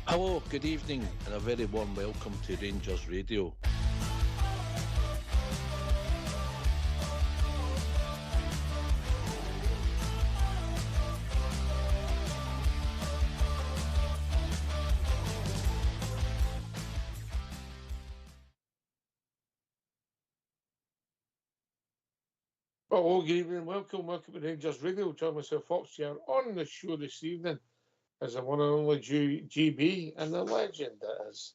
Hello, good evening, and a very warm welcome to Rangers Radio. Hello, good evening, welcome to Rangers Radio. Join myself, Fox, here on the show this evening is the one and only GB and the legend that is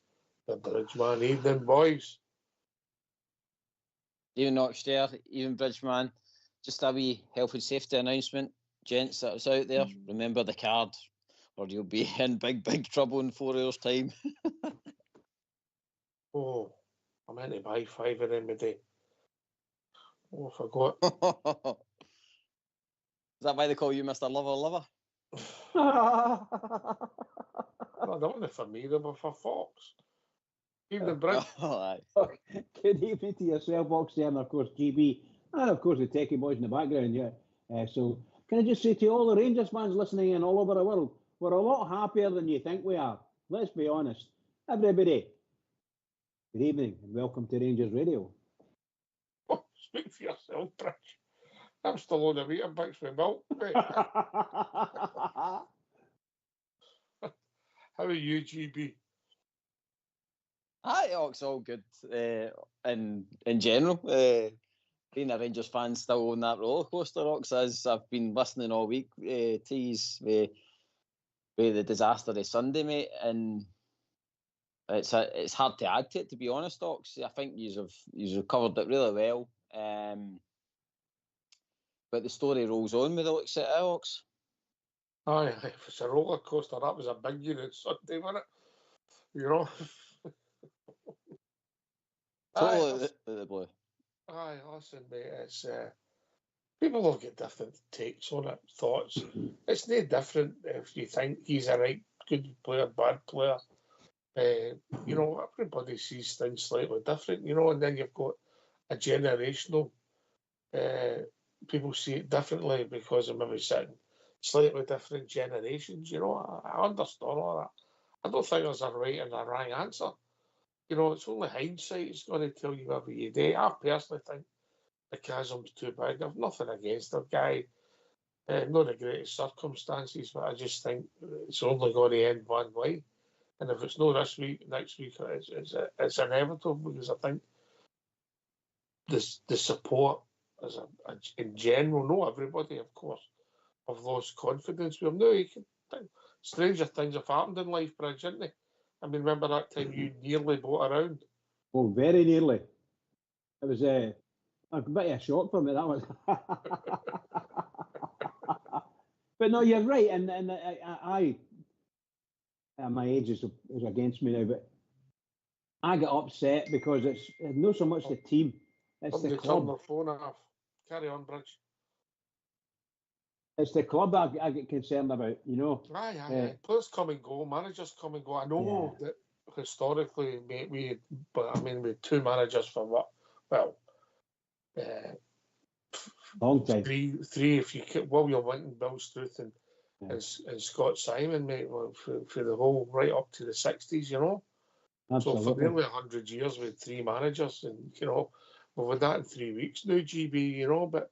the Bridgeman. Evening, boys. Even Oxter, even Bridgeman. Just a wee health and safety announcement, gents that was out there. Remember the card, or you'll be in big trouble in 4 hours' time. Oh, I meant to buy 5 of them a day. Oh, I forgot. Is that why they call you Mr. Lover? No, they weren't for me, they were for Fox. Evening, Bridge. Good evening to yourself, Oxter, and of course GB, and of course the techie boys in the background. So can I just say to all the Rangers fans listening in all over the world, we're a lot happier than you think we are. Let's be honest. Everybody, good evening and welcome to Rangers Radio. Oh, speak for yourself, Bridge. I'm still on the Weetabix with milk. How are you, GB? Hi, Ox, all good. In general, being a Rangers fan, still on that roller coaster, Ox, as I've been listening all week to you with the disaster of Sunday, mate, and it's hard to add to it, to be honest, Ox. I think you've covered it really well. But the story rolls on with Ox. Aye, if it's a roller coaster, that was a big unit Sunday, wasn't it? You know? Totally the blue. Aye, listen, mate, it's people will get different takes on it, thoughts. It's no different if you think he's a right good player, bad player. You know, everybody sees things slightly different, you know, and then you've got a generational people see it differently because of maybe sitting slightly different generations, you know. I understand all that. I don't think there's a right and a wrong answer. You know, it's only hindsight is going to tell you every you day. I personally think the chasm's too big. I've nothing against the guy. Not the greatest circumstances, but I just think it's only going to end one way. And if it's not this week, next week, it's inevitable because I think the support in general, not everybody, of course, have lost confidence with him. Now, you can think stranger things have happened in life, Bridge, didn't they? I mean, remember that time you nearly bought around? Oh, very nearly. It was a bit of a shock for me, that was. But no, you're right, and I my age is against me now, but I get upset because it's not so much the team, it's the club. Turn their phone off. Carry on, Bridge. It's the club I get concerned about, you know. Aye. Players come and go, managers come and go. I know that historically, we had 2 managers for what? Well, long time. Three if you keep William Winton, Bill Struth, and Scott Simon, mate, for the whole right up to the 60s, you know. Absolutely. So for nearly 100 years, we had 3 managers, and you know, we've had that in 3 weeks now, GB, you know. But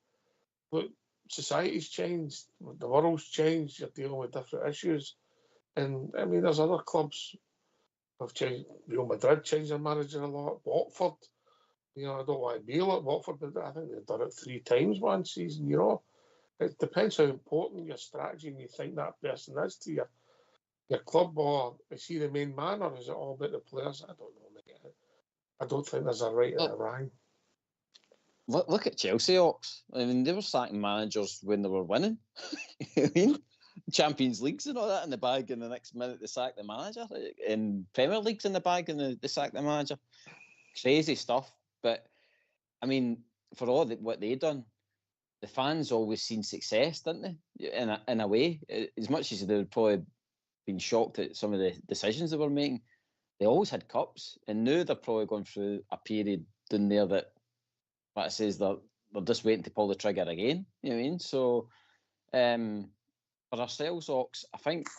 look, society's changed, the world's changed. You're dealing with different issues, and I mean, there's other clubs have changed. Real Madrid changed their manager a lot. Watford, you know, I don't want to be like Watford, but I think they've done it 3 times one season. You know, it depends how important your strategy and you think that person is to your club, or is he the main man, or is it all about the players? I don't know, mate. I don't think there's a right and a wrong. Look at Chelsea, Ox. I mean, they were sacking managers when they were winning. I mean, Champions Leagues and all that in the bag, and the next minute they sack the manager. In Premier Leagues in the bag, and they sack the manager. Crazy stuff. But, I mean, for all what they done, the fans always seen success, didn't they? In a way. As much as they'd probably been shocked at some of the decisions they were making, they always had cups. And now they're probably going through a period down there that it says they're just waiting to pull the trigger again. You know what I mean? So, for ourselves, Ox, I think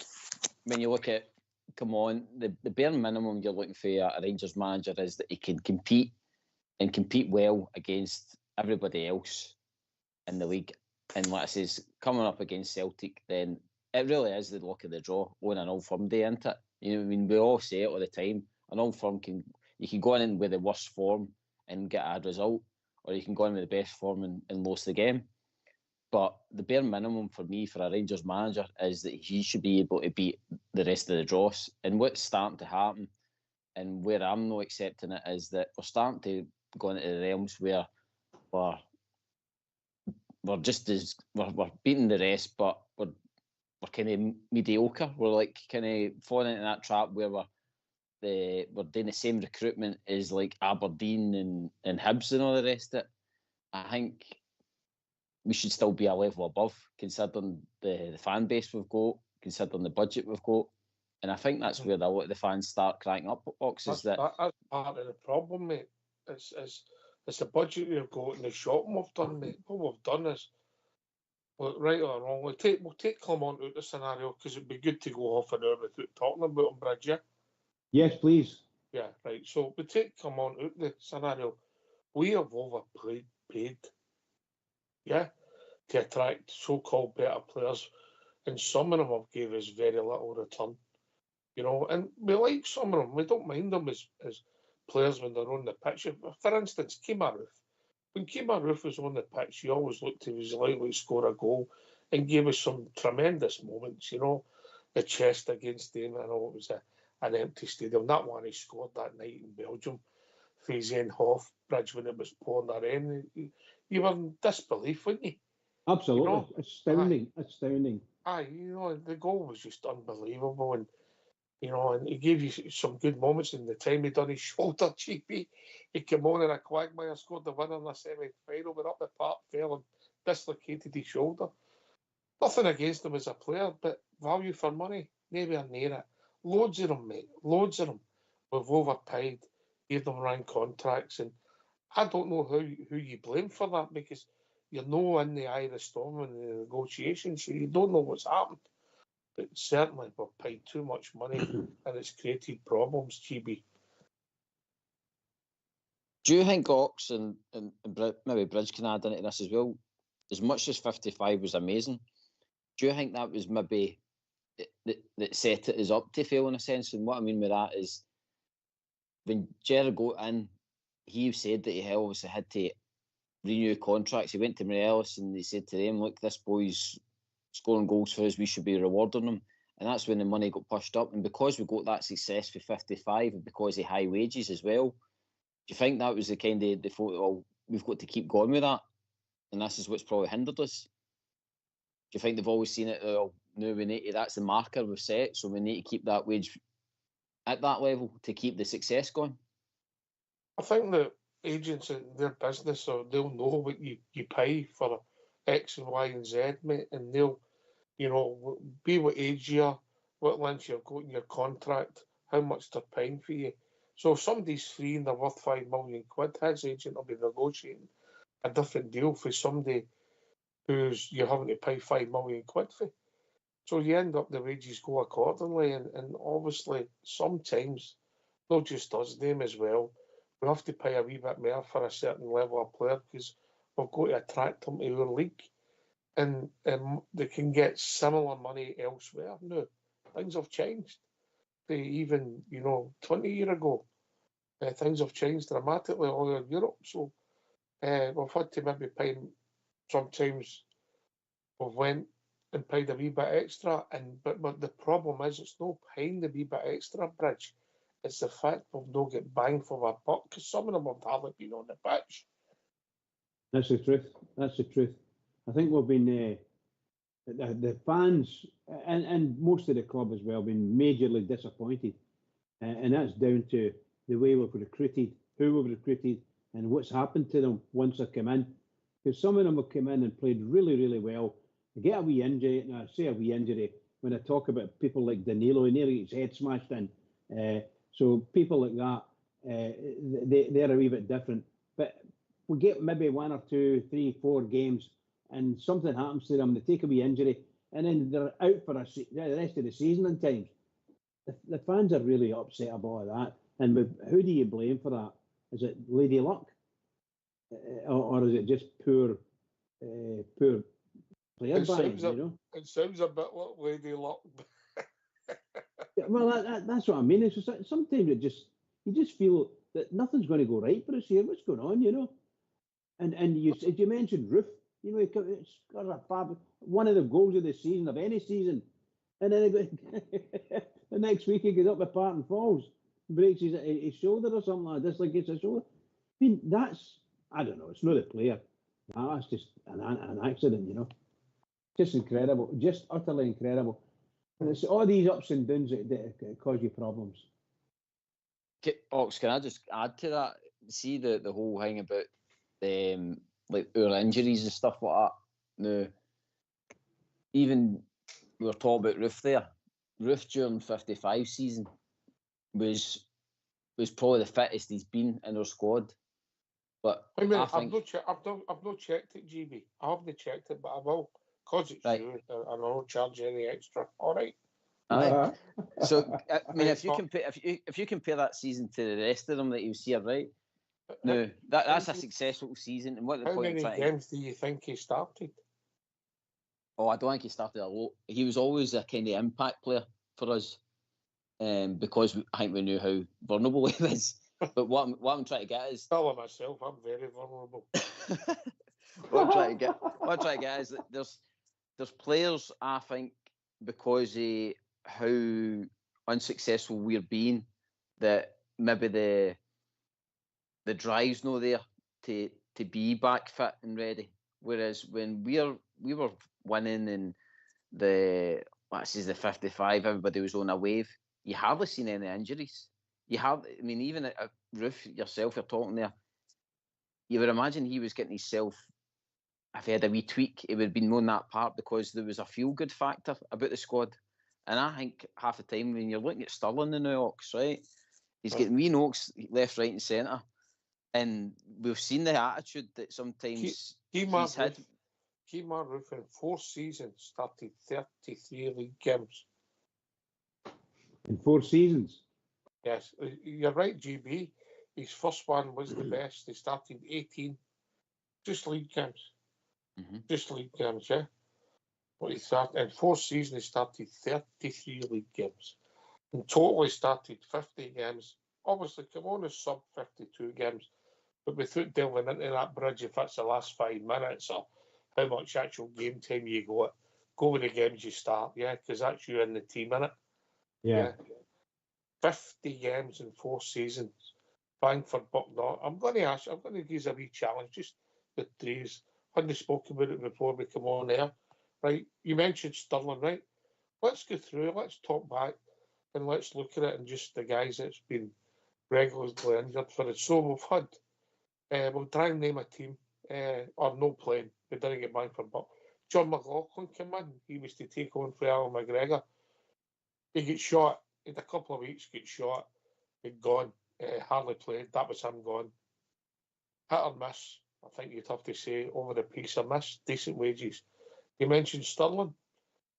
when you look at come on, the bare minimum you're looking for a Rangers manager is that he can compete and compete well against everybody else in the league. And like I says, coming up against Celtic, then it really is the luck of the draw on an Old Firm day, isn't it? You know, I mean, we all say it all the time. An Old Firm you can go in with the worst form and get a result, or you can go in with the best form and lose the game. But the bare minimum for me, for a Rangers manager, is that he should be able to beat the rest of the draws. And what's starting to happen, and where I'm not accepting it, is that we're starting to go into the realms where we're beating the rest, but we're kind of mediocre. We're like kind of falling into that trap where we're doing the same recruitment as like Aberdeen and Hibs and all the rest of it. I think we should still be a level above, considering the fan base we've got, considering the budget we've got. And I think that's where a lot of the fans start cranking up boxes. That's part of the problem, mate. It's the budget we've got and the shopping we've done, mate. What we've done is, well, right or wrong, we'll take Clement out of the scenario, because it'd be good to go half an hour without talking about him, Bridge, yeah? Yes, please. Yeah, right. So we take Clement out of the scenario. We have paid, yeah, to attract so-called better players, and some of them have gave us very little return, you know. And we like some of them. We don't mind them as players when they're on the pitch. For instance, Kemar Roof. When Kemar Roof was on the pitch, he always looked he was likely to score a goal, and gave us some tremendous moments, you know. The chest against them, I know it was an empty stadium. That one he scored that night in Belgium, Fazen Hoff Bridge, when it was pouring their end. You were in disbelief, weren't you? Absolutely. You know? Astounding. Aye, you know, the goal was just unbelievable, and you know, and he gave you some good moments. In the time he done his shoulder GP, he came on in a quagmire, scored the winner in the semi-final, went up the park, fell and dislocated his shoulder. Nothing against him as a player, but value for money, nowhere near it. Loads of them, mate, loads of them. We've overpaid, gave them wrong contracts, and I don't know who you blame for that, because you're no in the eye of the storm in the negotiations, so you don't know what's happened. But certainly we've paid too much money and it's created problems, GB. Do you think Ox and maybe Bridge can add into this as well? As much as 55 was amazing, do you think that was maybe that set it us up to fail in a sense? And what I mean with that is, when Gerrard got in, he said that he obviously had to renew contracts. He went to Morelos and he said to them, look, this boy's scoring goals for us, we should be rewarding him. And that's when the money got pushed up. And because we got that success for 55, and because of high wages as well, do you think that was the kind of the thought, well, we've got to keep going with that, and this is what's probably hindered us? Do you think they've always seen it, oh, no, we need to, that's the marker we've set, so we need to keep that wage at that level to keep the success going? I think that agents in their business, or they'll know what you pay for X and Y and Z, mate, and they'll, you know, be what age you are, what length you've got in your contract, how much they're paying for you. So if somebody's free and they're worth £5 million, his agent will be negotiating a different deal for somebody who's you're having to pay £5 million for. So you end up, the wages go accordingly, and obviously sometimes, not just us, them as well, we have to pay a wee bit more for a certain level of player, because we've got to attract them to our league. And they can get similar money elsewhere. No, things have changed. Even, 20 years ago, things have changed dramatically all over Europe. So we've had to maybe pay, sometimes we've went and paid a wee bit extra. But the problem is, it's no paying the wee bit extra, Bridge. It's the fact we've not get bang for our buck, because some of them have hardly been on the pitch. That's the truth. I think we've been, the fans and most of the club as well, been majorly disappointed. And that's down to the way we've recruited, who we've recruited, and what's happened to them once they come in. Because some of them have come in and played really, really well. They get a wee injury, and I say a wee injury when I talk about people like Danilo, he nearly gets his head smashed in. So people like that, they're a wee bit different. But we get maybe 1 or 2, 3, 4 games, and something happens to them, they take a wee injury, and then they're out for the rest of the season in times. the fans are really upset about that. And who do you blame for that? Is it Lady Luck, or is it just poor player buying? It sounds a bit like Lady Luck. Yeah, well, that's what I mean. It's just, sometimes you just feel that nothing's going to go right for us here. What's going on, And you mentioned Roof. It's got a fab, one of the goals of the season, of any season. And then the next week he goes up with Parton Falls, breaks his shoulder or something like this, like it's a shoulder. I mean, I don't know, it's not a player. That's just an accident, Just incredible, just utterly incredible. And it's all these ups and downs that cause you problems. Ox, can I just add to that? See the whole thing about like our injuries and stuff like that. Now, even we were talking about Roof there. Roof during 55 season was probably the fittest he's been in our squad. But I've not checked it, GB. I haven't checked it, but I will, because it's right. you, and I won't charge any extra. All right. Aye. So I mean, if you compare that season to the rest of them that you see, right? No, that's a successful season. And what the how point many games do you think he started? Oh, I don't think he started a lot. He was always a kind of impact player for us, because I think we knew how vulnerable he was. But what I'm trying to get is, Tell myself, I'm very vulnerable. what I'm trying to get is that there's players, I think, because of how unsuccessful we're being, that maybe the drive's not there to be back fit and ready. Whereas when we were winning in the 55, everybody was on a wave. You hardly seen any injuries. Even at Roof yourself, you're talking there. You would imagine he was getting himself. If he had a wee tweak, it would have been on that part, because there was a feel-good factor about the squad. And I think half the time when you're looking at Sterling in the Ox, right, he's getting wee knocks left, right, and centre, and we've seen the attitude that sometimes he's had. Kemar Roof in 4 seasons started 33 league games. In 4 seasons? Yes, you're right, GB. His first one was the best. He started 18, just league games. Mm-hmm. Just league games, yeah. But he started in 4 seasons. He started 33 league games. In total, he started 50 games. Obviously, come on, a sub 52 games. But without delving into that bridge, if it's the last 5 minutes or how much actual game time you got, go with the games you start, yeah, because that's you in the team, innit? Yeah. 50 games in 4 seasons. Bang for buck not. I'm going to give you a wee challenge, just the threes. I hadn't spoken about it before we come on air. Right, you mentioned Sterling, right? Let's go through, let's talk back, and let's look at it and just the guys that's been regularly injured for it. So we've had, we'll try and name a team, or no playing. We didn't get bang for buck. John McLaughlin came in. He was to take on for Alan McGregor. He got shot. He had a couple of weeks, got shot. He'd gone. Hardly played. That was him gone. Hit or miss. I think you'd have to say over the piece of miss. Decent wages. You mentioned Sterling.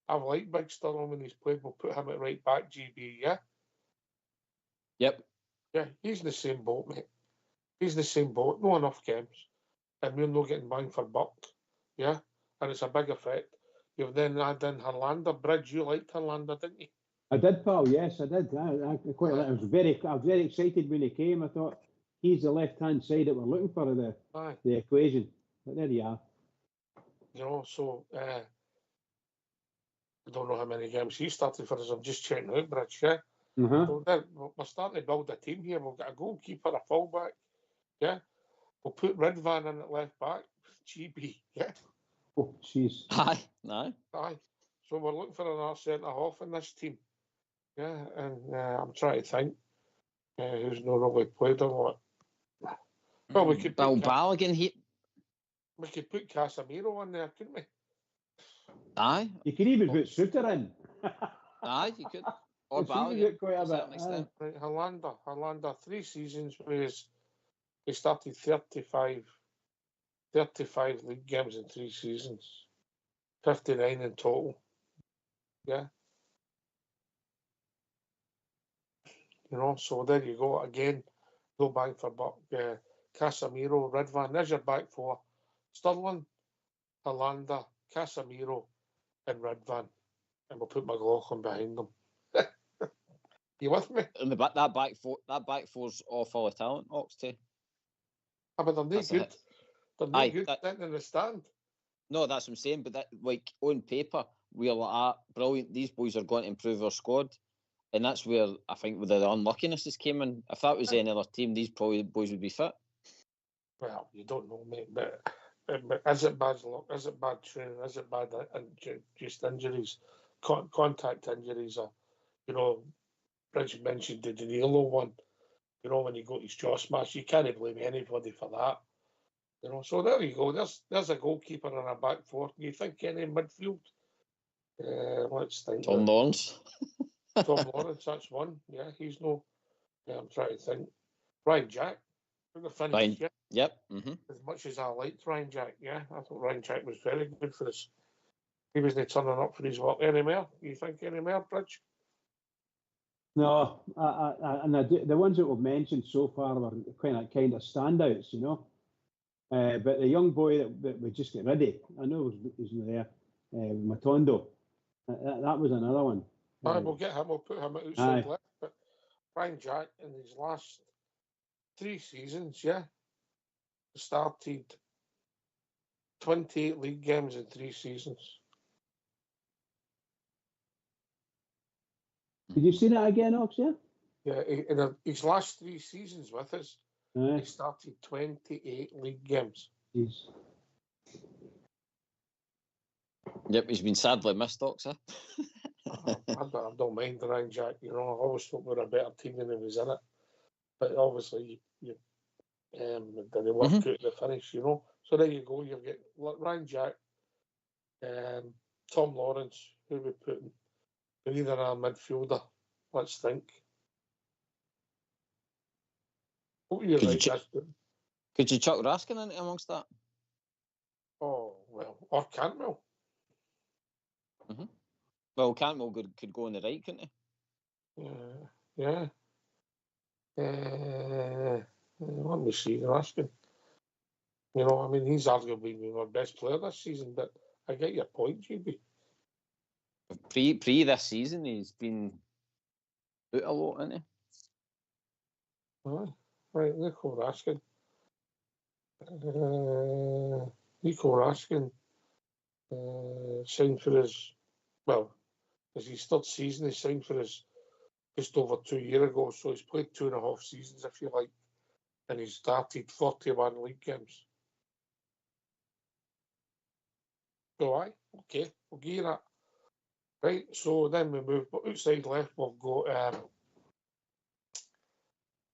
I've liked Big Sterling when he's played. We'll put him at right back, GB, yeah? Yep. Yeah, he's in the same boat, mate. He's in the same boat. No enough games. And we're not getting bang for buck. Yeah? And it's a big effect. You've then had in Herlander. Bridge, you liked Herlander, didn't you? I did, pal. Yes, I did. I quite. I was very excited when he came. I thought he's the left-hand side that we're looking for in the equation. But there you are. So I don't know how many games he started for us. I'm just checking out, Bridge. Yeah. So we're starting to build a team here. We've got a goalkeeper, a fullback. Yeah. We'll put Ridvan in at left back. GB. Yeah. Oh, jeez. Aye. No. Aye. So we're looking for another centre half in this team. Yeah, and I'm trying to think who's not really played a lot. Well, we could put Balogun here. We could put Casemiro in there, couldn't we? Aye. You could even put Suter in. Aye, you could. Or Balogun. Quite a bit. Right, Herlander, 3 seasons where he started 35 league games in 3 seasons. 59 in total. Yeah. You know, so there you go again. No bang for buck. Casemiro, Redvan. There's your back four: Sterling, Hollanda, Casemiro, and Redvan. And we'll put McLaughlin behind them. You with me? And that back four's all full of talent, Ox too. But they're no good. They're no good sitting in the stand. No, that's what I'm saying. But that, like, on paper, we're like, brilliant. These boys are going to improve our squad. And that's where I think the unluckiness has came in. If that was any other team, these boys would be fit. Well, you don't know, mate. But is it bad luck? Is it bad training? Is it bad just injuries? Contact injuries? Or, you know, Bridge mentioned the Danilo one. You know, when you got his jaw smashed, you can't blame anybody for that. You know, so there you go. There's a goalkeeper and a back four. You think any midfield? Let's think. Tom Lawrence. Tom Lawrence, that's one. Yeah, he's no. Yeah, I'm trying to think. Ryan Jack. Ryan, yep. Mm-hmm. As much as I liked Ryan Jack, yeah, I thought Ryan Jack was very good for us. He wasn't turning up for his work anymore. You think anymore, Bridge? No, the ones that we've mentioned so far were kind of standouts, you know. But the young boy that we just get rid of, I know he's not there, Matondo. That was another one. We'll get him. We'll put him outside left. But Ryan Jack in his last 3 seasons, started 28 league games in 3 seasons. Did you see that again, Ox? Yeah, in his last 3 seasons with us, he started 28 league games. Jeez. Yep, he's been sadly missed, Ox. I don't mind Ryan Jack. You know, I always thought we were a better team than he was in it. But obviously, you didn't work out the finish, you know. So there you go. You get Ryan Jack, Tom Lawrence, who we put in either a midfielder. Let's think. Could you chuck Raskin in amongst that? Oh, well, or Cantwell. Mm-hmm. Well, Cantwell could go on the right, couldn't he? Yeah. Let me see, Raskin. You know, I mean, he's arguably been our best player this season, but I get your point, GB. Pre this season, he's been out a lot, hasn't he? Right, Nico Raskin. Signed for his, well, as his 3rd season, he signed for his just over 2 years ago, so he's played 2.5 seasons, if you like, and he's started 41 league games. So, okay, we'll give you that. Right, so then we move outside left, we've got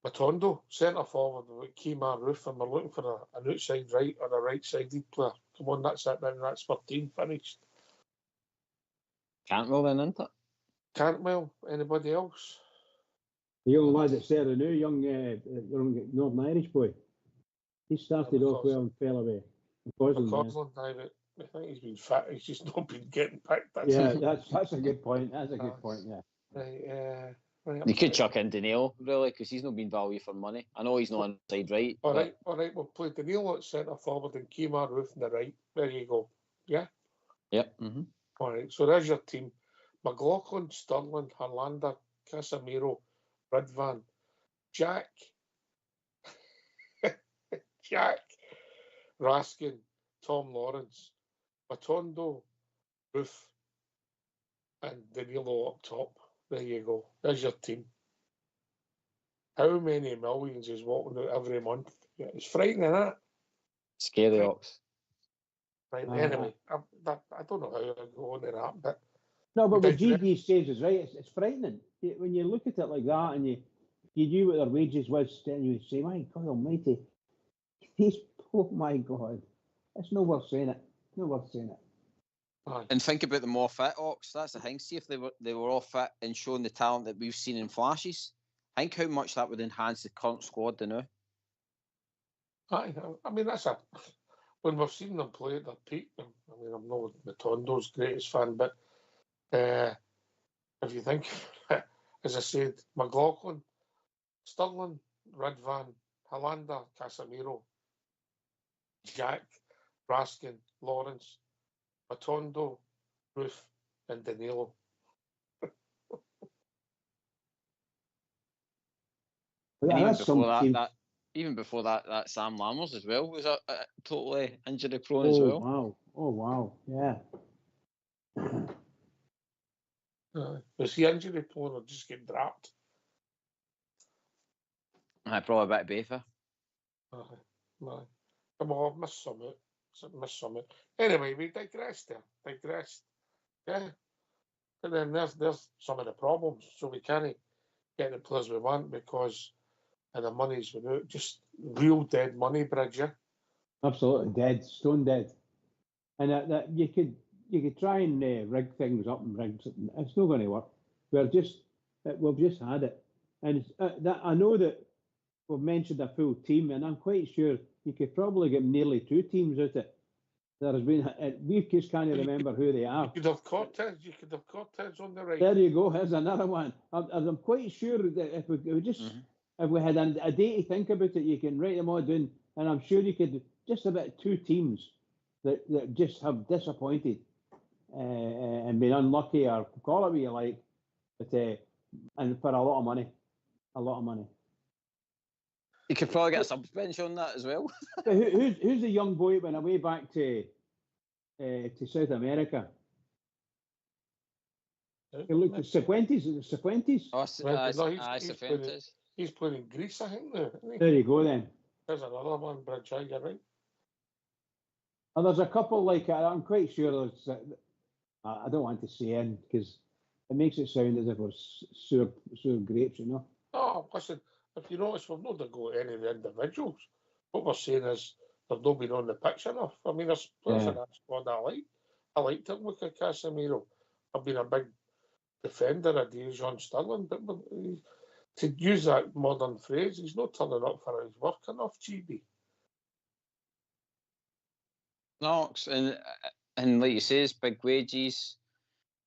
Matondo, centre forward, with Kemar Roof, and we're looking for an outside right or a right-sided player. Come on, that's it then, that's 13 finished. Cantwell then, isn't it? Cantwell, anybody else? The young lad that's there now, young Northern Irish boy. He started off well and fell away. McCausland, I think he's been fat. He's just not been getting picked. That's a good point. That's a good point, yeah. Right, you could chuck in Danilo, really, because he's not been value for money. I know he's not inside right. All right. We'll play Danilo at centre forward and Kemar Roof on the right. There you go. Yeah? Yep. Mm-hmm. All right, so there's your team. McLaughlin, Sterling, Hollanda, Casemiro, Redvan, Jack, Raskin, Tom Lawrence, Matondo, Roof, and Danilo up top. There you go. There's your team. How many millions is walking out every month? Yeah, it's frightening, isn't it? Scary, Ox. Right, anyway, I don't know how I go on to that, but... No, but what GB says is right. It's frightening. When you look at it like that and you knew what their wages was, and you say, my God almighty, oh my God. It's no worth saying it. No worth saying it. And think about the more fit, Ox. That's the thing. See if they were all fit and showing the talent that we've seen in flashes. Think how much that would enhance the current squad now. I mean, when we've seen them play at their peak, I mean, I'm not Matondo's greatest fan, but if you think, as I said, McLaughlin, Sterling, Ridvan, Hollander, Casemiro, Jack, Raskin, Lawrence, Matondo, Roof, and Danilo. Even before that Sam Lammers as well was totally injury prone as well. Wow. Oh, wow. Yeah. Was he injury prone or just getting dropped? Probably a bit of both. No. Come on, missed some. Anyway, we digressed. Yeah. And then there's some of the problems. So we can't get the players we want because of the money's without just real dead money, Bridger. Absolutely dead, stone dead. And that you could try and rig things up and rig something. It's not going to work. We've just had it, and I know that we've mentioned a full team, and I'm quite sure you could probably get nearly 2 teams out of it. There has been we just can't remember who they are. You could have Cortez on the right. There you go. Here's another one. I'm quite sure that if we just if we had a day to think about it, you can write them all down, and I'm sure you could just about 2 teams that just have disappointed and been unlucky, or call it what you like, but and for a lot of money. You could probably get a sub-bench on that as well. Who's the young boy that went away back to South America? Look, Cifuentes. Is it Cifuentes? Cifuentes. He's playing in Greece, I think, now. There you go, then. There's another one, Bridger, you're right. And there's a couple like I'm quite sure there's. I don't want to say in because it makes it sound as if we're sour grapes, you know. Oh, listen, if you notice, we've not got any of the individuals. What we're saying is they've not been on the pitch enough. I mean, there's players in that squad I like. I liked it. Look at Casemiro. I've been a big defender of John Sterling, but to use that modern phrase, he's not turning up for his work enough, GB. No, and like you say, it's big wages,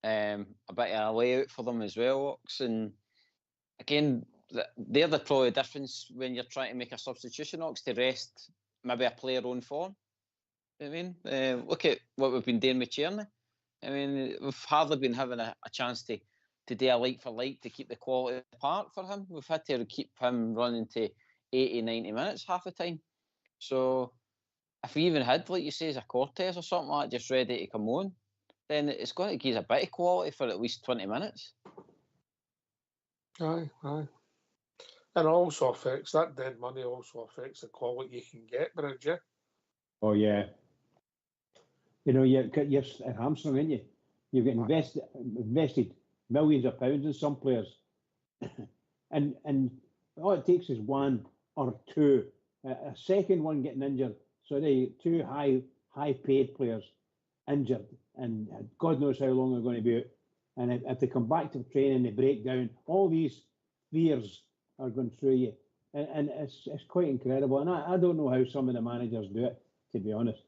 a bit of a layout for them as well, Ox. And again, they're the probably difference when you're trying to make a substitution, Ox, to rest maybe a player on form. You know what I mean? Look at what we've been doing with Tierney. I mean, we've hardly been having a chance to do a like for like to keep the quality apart for him. We've had to keep him running to 80, 90 minutes half the time. So if we even had, like you say, a Cortez or something like that, just ready to come on, then it's going to give us a bit of quality for at least 20 minutes. Aye. And it also affects, that dead money also affects the quality you can get, Bridger. Oh, yeah. You know, you're at hamstring, aren't you? You've got invested millions of pounds in some players. and all it takes is 1 or 2. A second one getting injured. So 2 high-paid players injured. And God knows how long they're going to be out. And if they come back to training, they break down. All these fears are going through you. And it's quite incredible. And I don't know how some of the managers do it, to be honest.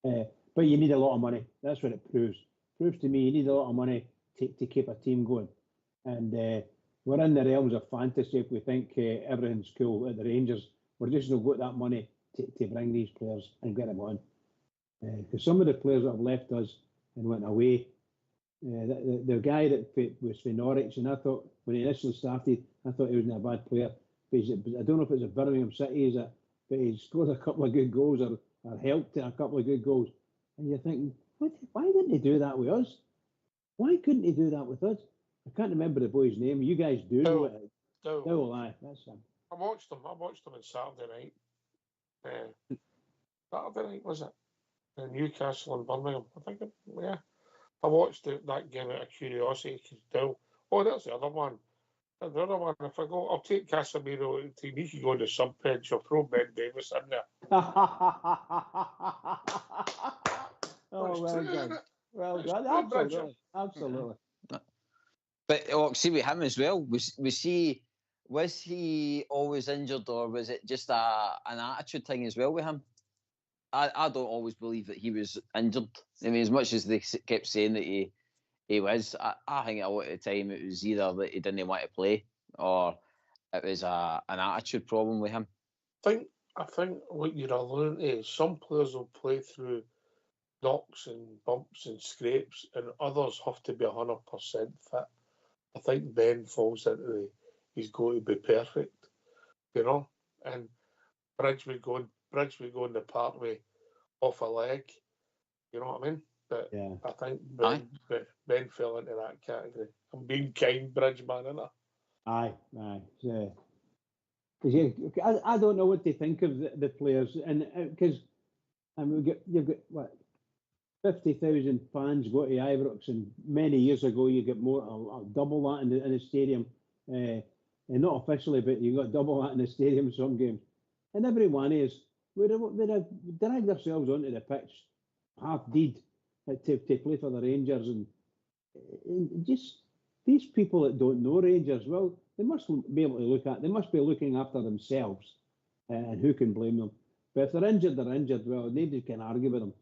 But you need a lot of money. That's what it proves. Proves to me you need a lot of money to keep a team going. And we're in the realms of fantasy if we think everything's cool at the Rangers. We're just not got that money to bring these players and get them on. Because some of the players that have left us and went away, the guy that was for Norwich, and I thought when he initially started, I thought he wasn't a bad player. But I don't know if it's a Birmingham City, but he scored a couple of good goals or helped a couple of good goals. And you're thinking, why didn't he do that with us? Why couldn't he do that with us? I can't remember the boy's name. You guys do know it. Dowell, aye, that's him. I watched him on Saturday night. Saturday night, was it? In Newcastle and Birmingham, I think. Yeah. I watched that game out of curiosity because Dowell. Oh, that's the other one. The other one, if I go, I'll take Casemiro to the team. He can go to the sub-bench. I'll throw Ben Davis in there. Oh, well done. Well done. Absolutely. But see with him as well, was he always injured, or was it just an attitude thing as well with him? I don't always believe that he was injured. I mean, as much as they kept saying that he was, I think a lot of the time it was either that he didn't want to play, or it was an attitude problem with him. I think what you're alluding to is some players will play through knocks and bumps and scrapes, and others have to be 100% fit. I think Ben falls into he's going to be perfect, you know. And Bridge would go in the part way off a leg, you know what I mean? But Yeah. I think Ben fell into that category. I'm being kind, Bridge man, innit? Aye. Because I don't know what to think of the players, and because you've got what 50,000 fans go to Ibrox, and many years ago you get more, double that in the stadium, and not officially, but you got double that in the stadium some games, and every one of us would have dragged ourselves onto the pitch, half deed, to play for the Rangers, and just these people that don't know Rangers, well, they must be able to they must be looking after themselves, and who can blame them? But if they're injured, they're injured. Well, nobody can argue with them.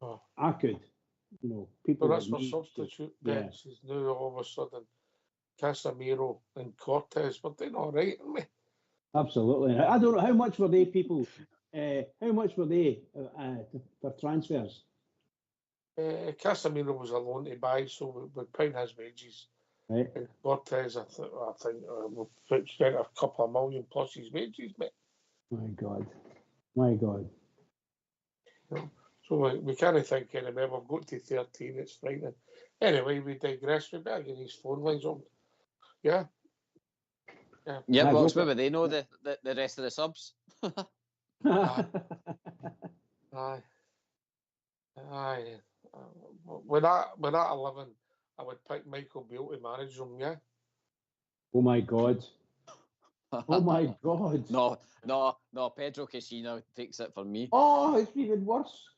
Oh. I could, people. But that's my substitute bench is now all of a sudden Casemiro and Cortez, but they're all right, aren't they? Absolutely. I don't know how much were they people. How much were they for transfers? Casemiro was a loan to buy, so we're paying his wages. Right. And Cortez, I think we'll spend a couple of million plus his wages, mate. My God. So we can't think anymore. We've got to 13. It's frightening. Anyway, we digress. We better get these phone lines on. Yeah. Yeah, Box, maybe they know the rest of the subs. Aye. With that 11, I would pick Michael Beale to manage them, yeah? Oh, my God. Oh, my God. No, Pedro Casino takes it for me. Oh, it's even worse.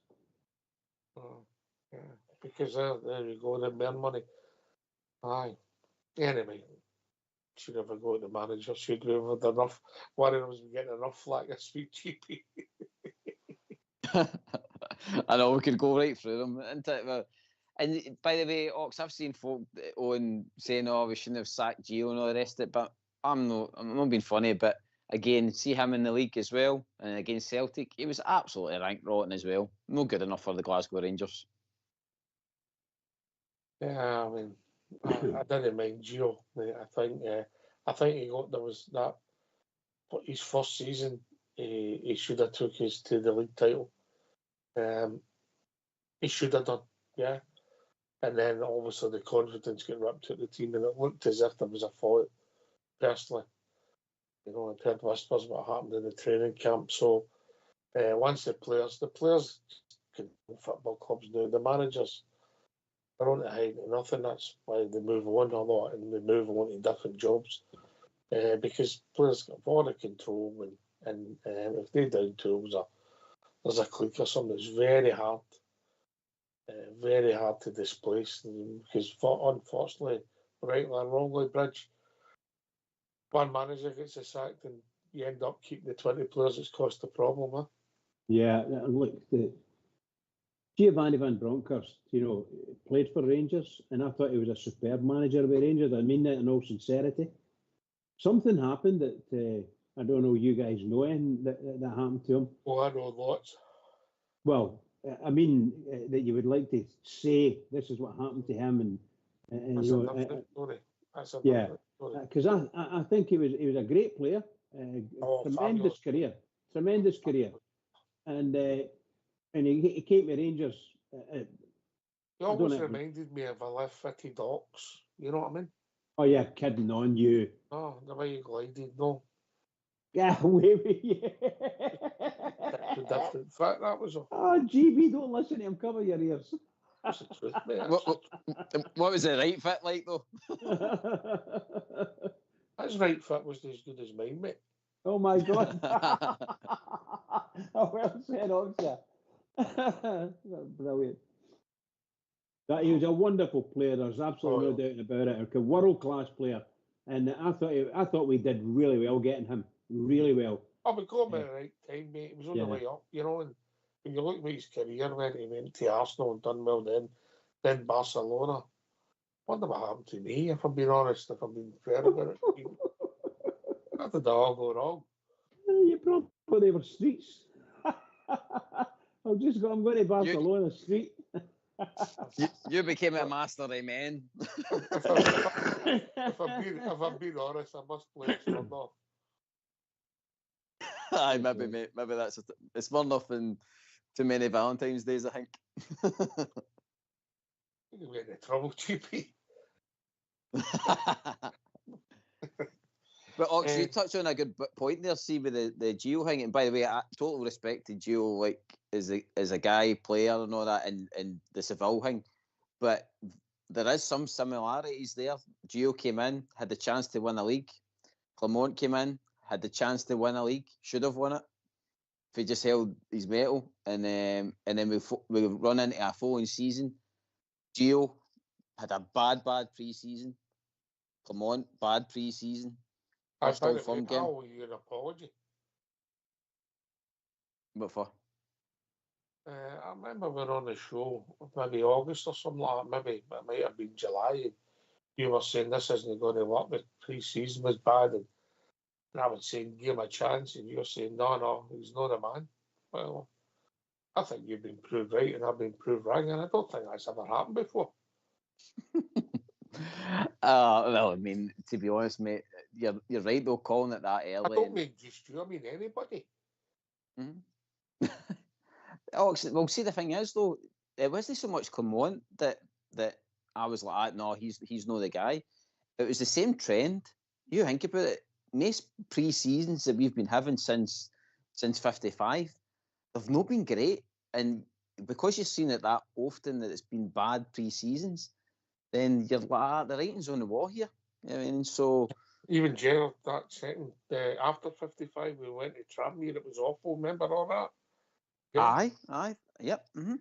Oh, yeah, because there you go, the more money. Aye. Anyway, should have got the manager. Should we have had enough? One of us getting enough flack this week, GP. I know we could go right through them. And by the way, Ox, I've seen folk on saying, "Oh, we shouldn't have sacked Gio and all the rest of it." But I'm not being funny. But again, see him in the league as well, and against Celtic, he was absolutely rank rotten as well. No good enough for the Glasgow Rangers. Yeah, I mean, I didn't mind Gio. I think he got there was that. But his first season, he should have took us to the league title. He should have done, yeah. And then obviously the confidence got ripped out of the team, and it looked as if there was a fault. Personally, I'd heard whispers what happened in the training camp. So once the players can football clubs now, the managers are on to hiding nothing. That's why they move on a lot and they move on to different jobs because players got a lot of control and if they down tools, there's a clique or something that's very hard to displace because unfortunately, rightly or wrongly, Bridge, one manager gets sacked and you end up keeping the 20 players. It's caused a problem, huh? Yeah, look, Giovanni Van Bronckhorst, played for Rangers, and I thought he was a superb manager with Rangers. I mean that in all sincerity. Something happened that I don't know you guys know anything that happened to him. Well, I know lots. Well, I mean that you would like to say this is what happened to him, That's a different story. Because I think he was a great player, tremendous career, and he came to Rangers. He always reminded me of a left-footed ox. You know what I mean? Oh yeah, kidding on you. Oh, the way he glided, no. Yeah, wait. That's a different fact. That was all. Oh, GB, don't listen to him. Cover your ears. That's the truth, mate. What was the right fit like, though? His right foot was as good as mine, mate. Oh, my God. Oh, well said, Oxia. Brilliant. That he was a wonderful player. There's absolutely no doubt about it. A world-class player. And I thought we did really well getting him. Really well. Oh, we got him at the right time, mate. He was on the way up, and when you look at his career when he went to Arsenal and done well then Barcelona. I wonder what happened to me, if I'm being honest, if I'm being fair about it. How did it all go wrong? You probably were streets. I'm going to Barcelona street. You became a master of men. If I'm being honest, I must play Smirnoff. Aye, maybe, mate. Maybe that's it's Smirnoff in too many Valentine's days, I think. You get into trouble, GP. But Ox, you touched on a good point there, see, with the Gio thing. And by the way, I total respect to Gio, like as a guy, player, and all that, and the Seville thing. But there is some similarities there. Gio came in, had the chance to win a league. Clement came in, had the chance to win a league, should have won it if he just held his mettle. And then we run into a following season. Gio had a bad pre-season. Clement, bad pre-season. First Old Firm game. I owe you an apology. What for? I remember we were on the show, maybe August or something like that. Maybe it might have been July. You were saying this isn't going to work. The pre-season was bad, and I was saying give him a chance, and you're saying no, he's not a man. Well, I think you've been proved right, and I've been proved wrong, and I don't think that's ever happened before. Well, I mean, to be honest, mate, you're right though, calling it that early. I don't mean just you, I mean anybody. Mm-hmm. Well, see, the thing is though, it wasn't so much Clement that I was like, no, he's not the guy. It was the same trend. You think about it, most pre-seasons that we've been having since 55, they've not been great, and because you've seen it that often that it's been bad pre-seasons, then you're like, the writing's on the wall here. I mean, so even Gerrard, that second after 55, we went to Tranmere. It was awful. Remember all that? Yeah. Aye, yep. Mm-hmm.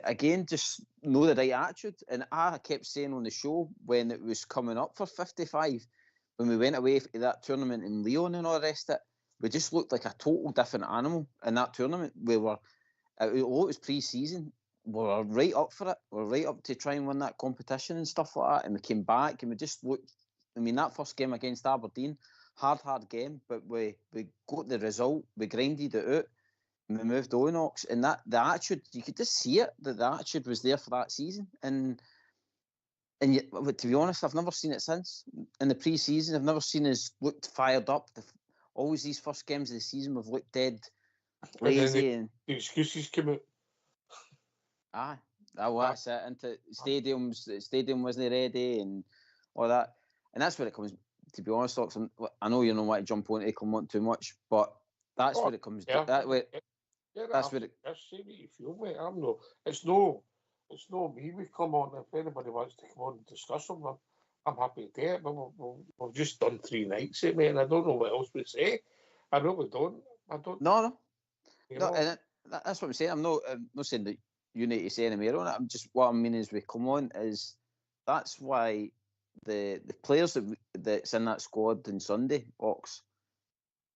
Again, just know the right attitude. And I kept saying on the show when it was coming up for 55, when we went away to that tournament in Lyon and all the rest of it, we just looked like a total different animal in that tournament. We were, although it was pre-season, we were right up for it. We were right up to try and win that competition and stuff like that. And we came back and we just looked. I mean, that first game against Aberdeen, hard game, but we got the result. We grinded it out. And we moved on, Ox. And the attitude, you could just see it, that the attitude was there for that season. And yet, to be honest, I've never seen it since. In the pre-season, I've never seen us looked fired up. Always these first games of the season, we've looked dead, lazy. And the excuses came out. Aye, that's it. Into stadiums, the stadium wasn't ready and all that. And that's where it comes, to be honest, Ox. I know you don't want to jump on to Clement too much, but that's where it comes. Yeah. That way. Yeah, that's where it. That's say what you feel, mate. It's no me. We come on. If anybody wants to come on and discuss them, I'm happy to do it. But we've just done 3 nights, mate, and I don't know what else we say. I really don't. I don't. No. And that's what I'm saying. I'm not saying that you need to say any more on it. I'm just what I mean is we come on is that's why the players that's in that squad on Sunday, Ox,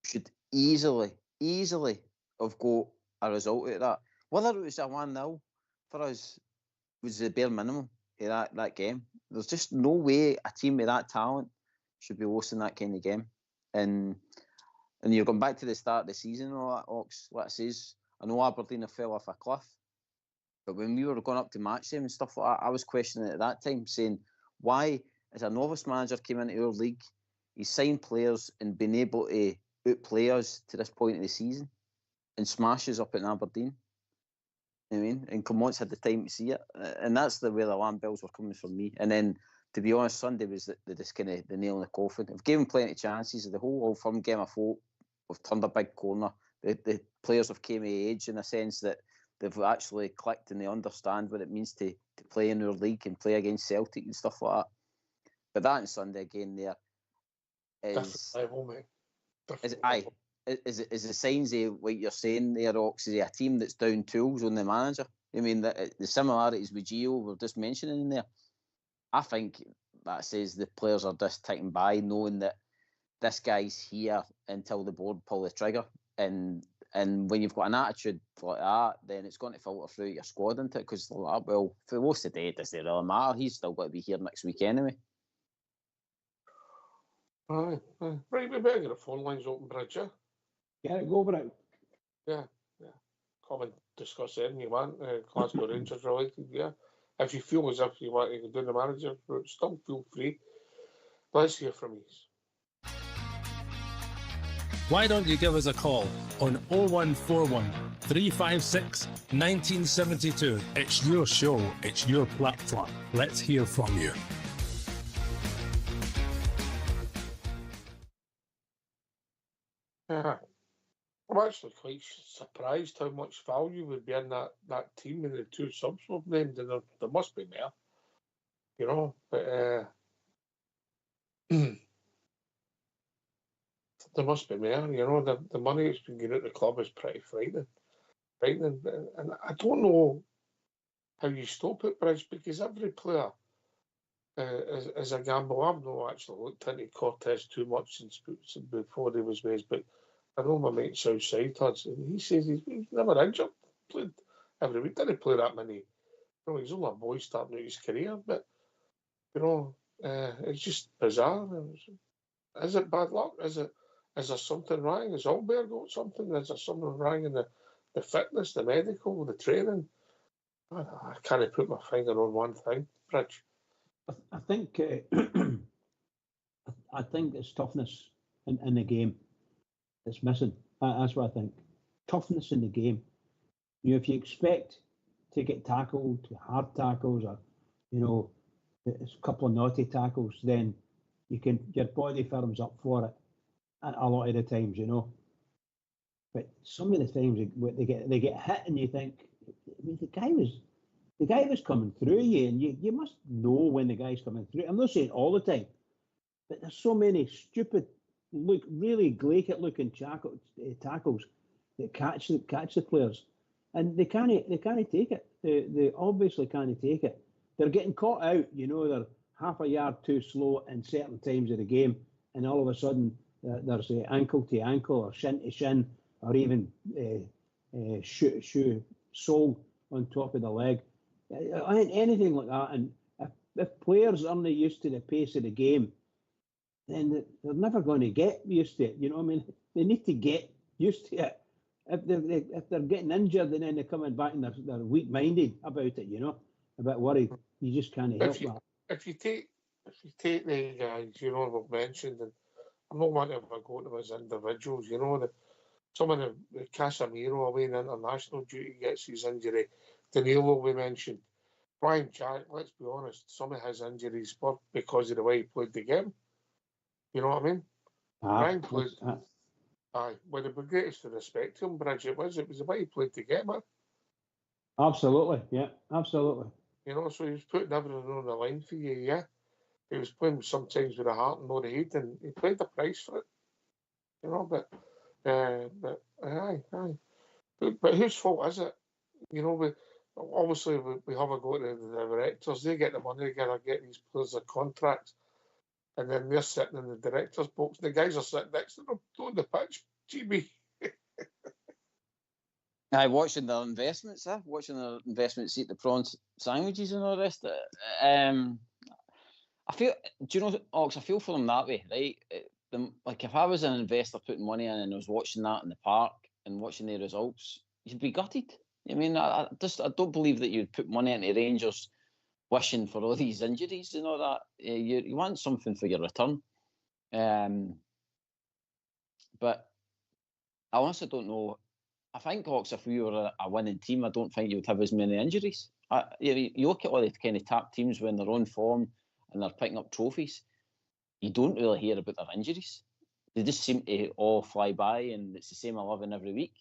should easily have got a result out of that. Whether it was a 1-0 for us was the bare minimum of that game. There's just no way a team with that talent should be hosting that kind of game. And you're going back to the start of the season, all that, Ox, like I says, I know Aberdeen have fell off a cliff, but when we were going up to match them and stuff like that, I was questioning it at that time, saying, why, as a novice manager came into our league, he's signed players and been able to outplay us to this point of the season and smashes up in Aberdeen. You know what I mean? And Clement's had the time to see it. And that's where the alarm bells were coming from me. And then, to be honest, Sunday was the kind of the nail in the coffin. I've given plenty of chances. The whole Old Firm game, I thought, we've turned a big corner. The players have came of age in a sense that they've actually clicked and they understand what it means to play in our league and play against Celtic and stuff like that. But that on Sunday again there is... level, mate. Is the signs of what you're saying there, Ox, is a team that's down tools on the manager? I mean, the similarities with Gio we're just mentioning in there. I think that says the players are just ticking by, knowing that this guy's here until the board pull the trigger. And when you've got an attitude like that, then it's going to filter through your squad into it, because like, well, for most of the day, it doesn't really matter. He's still got to be here next week anyway. Aye. Right, we better get the phone lines open, Bridger. Get it, go for it. Yeah. Come and discuss anything you want, Glasgow Rangers related, yeah. If you feel as if you want to do the manager route, still feel free. Let's hear from you. Why don't you give us a call on 0141 356 1972? It's your show, it's your platform. Let's hear from you. Yeah. I'm actually quite surprised how much value would be in that team and the two subs we've named. There must be more, you know. But there must be more, you know. The money that's been given at the club is pretty frightening. And I don't know how you stop it, Bridge, because every player is a gamble. I've not actually looked into Cortez too much since before he was raised, but I know my mate Southside has, and he says he's never injured. Played every week. Didn't play that many. You know, he's only a boy starting out his career, but you know, it's just bizarre. Is it bad luck? Is there something wrong? Has Alberg got something? Is there something wrong in the fitness, the medical, the training? I can't put my finger on one thing, Bridge. I think I think it's toughness in the game that's missing. That's what I think. Toughness in the game. You know, if you expect to get tackled, hard tackles, or you know, a couple of naughty tackles, then your body firms up for it. A lot of the times, you know. But some of the times they get hit, and you think, I mean, the guy was coming through you, and you must know when the guy's coming through. I'm not saying all the time, but there's so many stupid, really glacial looking tackles that catch the players, and they can't take it. They obviously can't take it. They're getting caught out. You know, they're half a yard too slow in certain times of the game, and all of a sudden there's ankle to ankle or shin to shin, or even sole on top of the leg. Anything like that. And if players aren't used to the pace of the game, then they're never going to get used to it. You know what I mean? They need to get used to it. If they're getting injured and then they're coming back and they're weak-minded about it, you know, a bit worried, you just can't help that. If you take the guys, you know, we've mentioned, and I'm not wanting to go to them as individuals, you know, some of the Casemiro away in international duty gets his injury. Danilo, we mentioned. Brian Jack, let's be honest, some of his injuries were because of the way he played the game. You know what I mean? Brian played. Aye, with the greatest respect to him, Bridget, it was the way he played the game. Absolutely, yeah, absolutely. You know, so he was putting everything on the line for you, yeah. He was playing sometimes with a heart and not a head, and he paid the price for it. You know, but aye. But whose fault is it? You know, we have a go to the directors. They get the money together, get these players their contracts, and then they're sitting in the director's box. The guys are sitting next to them on the pitch. GB. Aye, watching their investments, eat the prawn sandwiches and all the rest of it. I feel, do you know, Ox, I feel for them that way, right? Like if I was an investor putting money in and I was watching that in the park and watching the results, you'd be gutted. I mean, I don't believe that you'd put money into Rangers wishing for all these injuries and all that. You want something for your return. But I honestly don't know. I think, Ox, if we were a winning team, I don't think you would have as many injuries. You look at all the kind of top teams when they're on form and they're picking up trophies, you don't really hear about their injuries. They just seem to all fly by and it's the same 11 every week.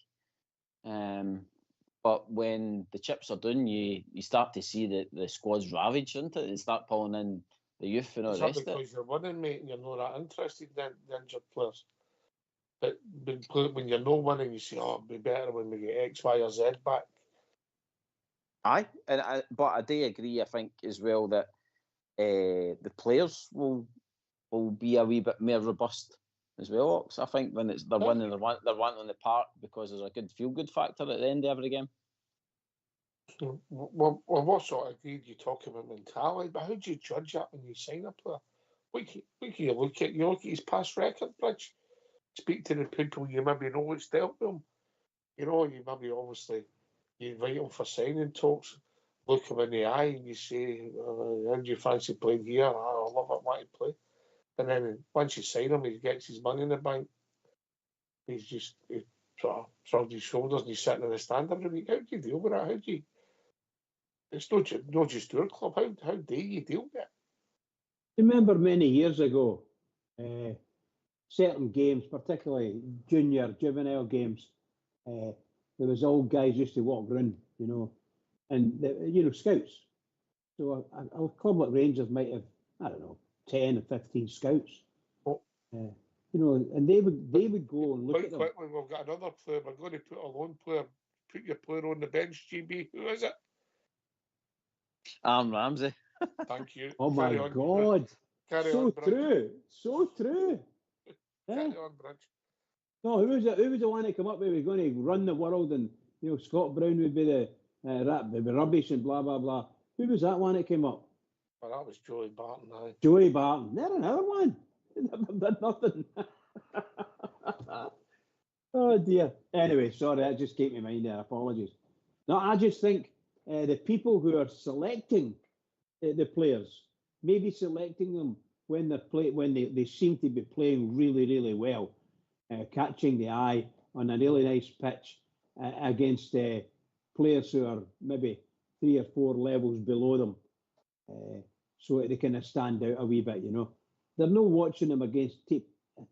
But when the chips are done, you start to see the squad's ravaged, isn't it? They start pulling in the youth and all the rest of it. Because you're winning, mate, and you're not that interested in the injured players. But when you're not winning, you say, it'd be better when we get X, Y, or Z back. Aye, but I do agree, I think, as well, that the players will be a wee bit more robust as well. So I think when they're winning, they're wanting on the park because there's a good feel-good factor at the end of every game. Well, what sort of grade you talk about mentality? But how do you judge that when you sign a player? what can you look at? You look at his past record, Bridge. Speak to the people you maybe know what's dealt with him. You know, you maybe obviously you invite him for signing talks, look him in the eye, and you say, "How do you fancy playing here? I love it, want to play." And then once you sign him, he gets his money in the bank. He sort of shrugged his shoulders and he's sitting in the stand every week. How do you deal with that? How do you? It's not just your club. How do you deal with it? Remember many years ago, certain games, particularly juvenile games, there was old guys used to walk around, you know, and scouts. So a club like Rangers might have, I don't know, 10 or 15 scouts. Oh. You know, and they would go and look at them. Quickly, we've got another player. We're going to put a lone player. Put your player on the bench, GB. Who is it? Ramsey. Thank you. Oh Carry my on, God! Carry So on, Bridge. true, so true. Carry on, Bridge. No, who was the one that come up with? We're going to run the world, and Scott Brown would be the rubbish and blah blah blah. Who was that one that came up? Well, that was Joey Barton. Aye. Joey Barton. There's another one. Never done nothing. Oh dear. Anyway, sorry, that just came to mind there. Apologies. No, I just think the people who are selecting the players, maybe selecting them when they seem to be playing really, really well, catching the eye on a really nice pitch against players who are maybe 3 or 4 levels below them, so they kind of stand out a wee bit, you know. They're not watching them against a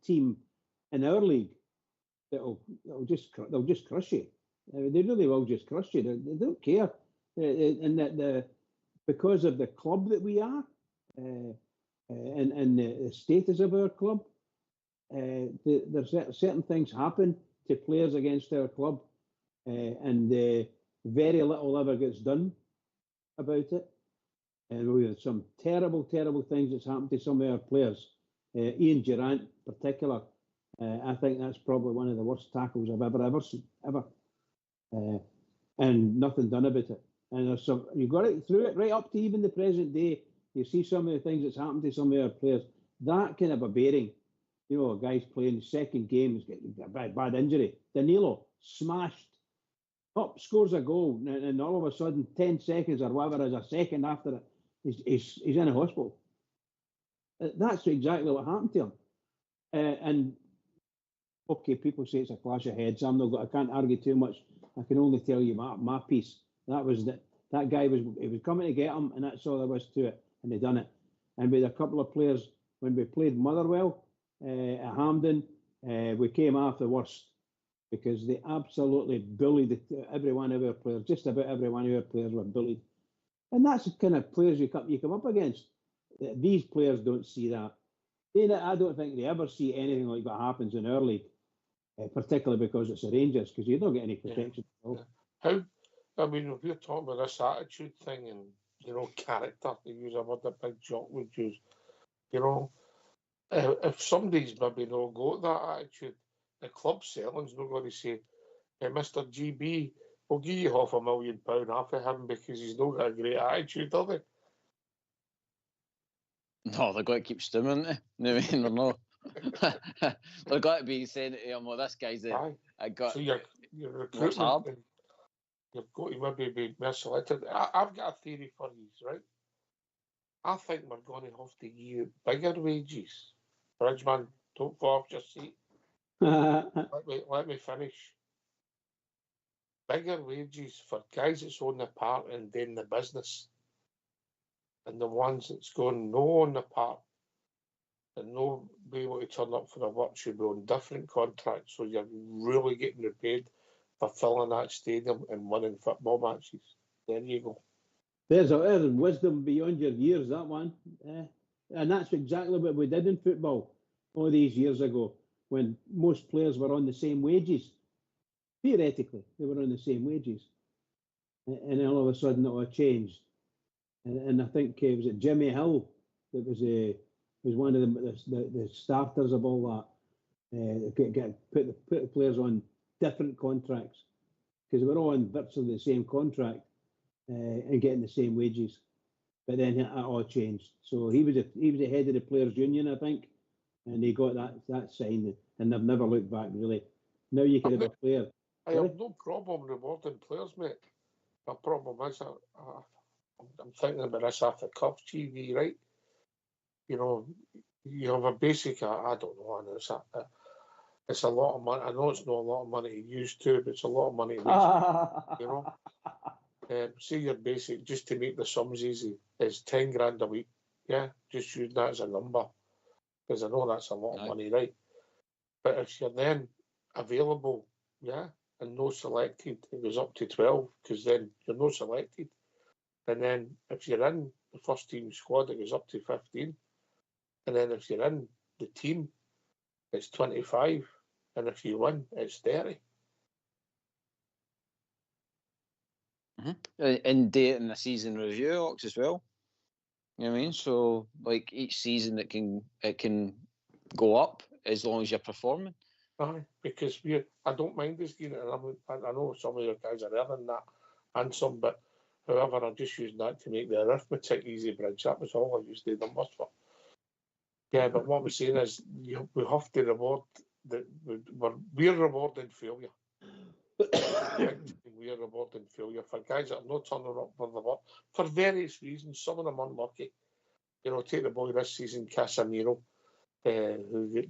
team in our league they'll just crush you. They really will just crush you. They don't care, and that because of the club that we are, and the status of our club, there's certain things happen to players against our club, and very little ever gets done about it. And we had some terrible, terrible things that's happened to some of our players. Ian Gerrard, in particular, I think that's probably one of the worst tackles I've ever seen, ever. And nothing done about it. And there's some, you got it through it right up to even the present day. You see some of the things that's happened to some of our players. That kind of a bearing. You know, a guy's playing second game, he's getting a bad injury. Danilo smashed up, scores a goal, and all of a sudden, 10 seconds or whatever, as a second after it, he's in a hospital. That's exactly what happened to him. And okay, people say it's a clash of heads. I can't argue too much. I can only tell you my piece. That was that guy was coming to get him, and that's all there was to it. And they done it. And with a couple of players, when we played Motherwell at Hampden, we came off the worst because they absolutely bullied every one of our players. Just about every one of our players were bullied. And that's the kind of players you come up against. These players don't see that. I don't think they ever see anything like what happens in our league, particularly because it's the Rangers, because you don't get any protection. Yeah. How? I mean, if you're talking about this attitude thing and, character, to use a word that Big Jock would use, if somebody's maybe not got that attitude, the club selling's not going to say, hey, Mr. GB, we'll give you £500,000 off of him because he's not got a great attitude, are they? No, they're going to keep stimming it. I mean, they're not. They're going to be saying to him, well, this guy's so your what's hard? recruitment, you've got to maybe be more selected. I've got a theory for you, right? I think we're going to have to give you bigger wages. Bridgeman, don't fall off your seat. Let me finish. Bigger wages for guys that's on the park and doing the business. And the ones that's going no on the park and no be able to turn up for the work should be on different contracts, so you're really getting repaid for filling that stadium and winning football matches. There you go. There's wisdom beyond your years, that one. And that's exactly what we did in football all these years ago, when most players were on the same wages. Theoretically, they were on the same wages. And then all of a sudden it all changed. And I think was it Jimmy Hill that was one of the starters of all that. Put the players on different contracts because they were all on virtually the same contract and getting the same wages. but then that all changed. So he was the head of the players' union, I think, and he got that signed, and they've never looked back really. Now you can have a player. I have no problem rewarding players, mate. My problem is I'm thinking about this after Cups TV, right? You know, you have a basic. I don't know, and it's a lot of money. I know it's not a lot of money to use to, but it's a lot of money to waste. You know, say your basic, just to make the sums easy, is 10 grand a week. Yeah, just use that as a number, because I know that's a lot of money, right? But if you're then available, yeah, and no selected, it goes up to 12, because then you're no selected. And then if you're in the first team squad, it goes up to 15. And then if you're in the team, it's 25. And if you win, it's 30. And dating the season review, Ox, as well. You know what I mean? So, like, each season it can go up as long as you're performing. Aye, because I don't mind this game, and I know some of your guys are earning that and some, but however, I'm just using that to make the arithmetic easy, Bridge. That was all I used the numbers for. Yeah, but what we're saying is we have to reward we're rewarding failure. We're rewarding failure for guys that are not turning up for the work for various reasons. Some of them unlucky. You know, take the boy this season, Casemiro, who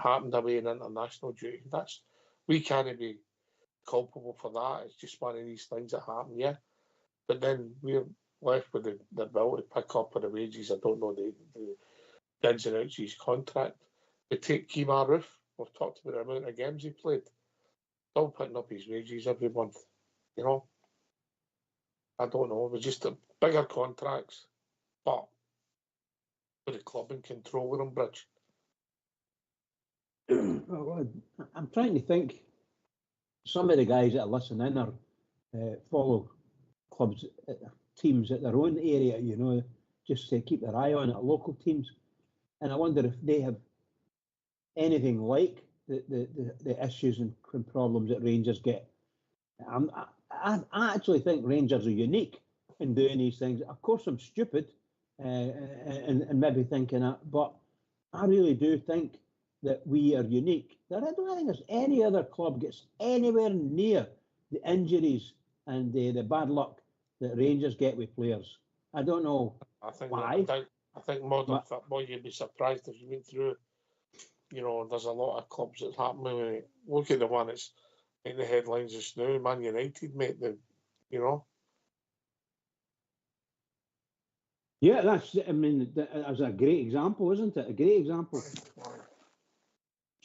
happened away in international duty. We can't be culpable for that. It's just one of these things that happen, yeah. But then we're left with the bill to pick up for the wages. I don't know the ins and outs of his contract. They take Kemar Roof. We've talked about the amount of games he played. Still picking up his wages every month. You know, I don't know. It was just bigger contracts, but with the club in control of them, Bridge. Well, I'm trying to think. Some of the guys that are listening are follow clubs, teams at their own area, you know, just to keep their eye on it, local teams. And I wonder if they have anything like the issues and problems that Rangers get. I actually think Rangers are unique in doing these things. Of course, I'm stupid and maybe thinking that, but I really do think that we are unique. I don't think there's any other club gets anywhere near the injuries and the bad luck that Rangers get with players. I don't know why. I think modern football, you'd be surprised if you went through. You know, there's a lot of clubs that's happening. Look at the one that's in the headlines just now, Man United, mate. You know. Yeah, that's a great example, isn't it? A great example.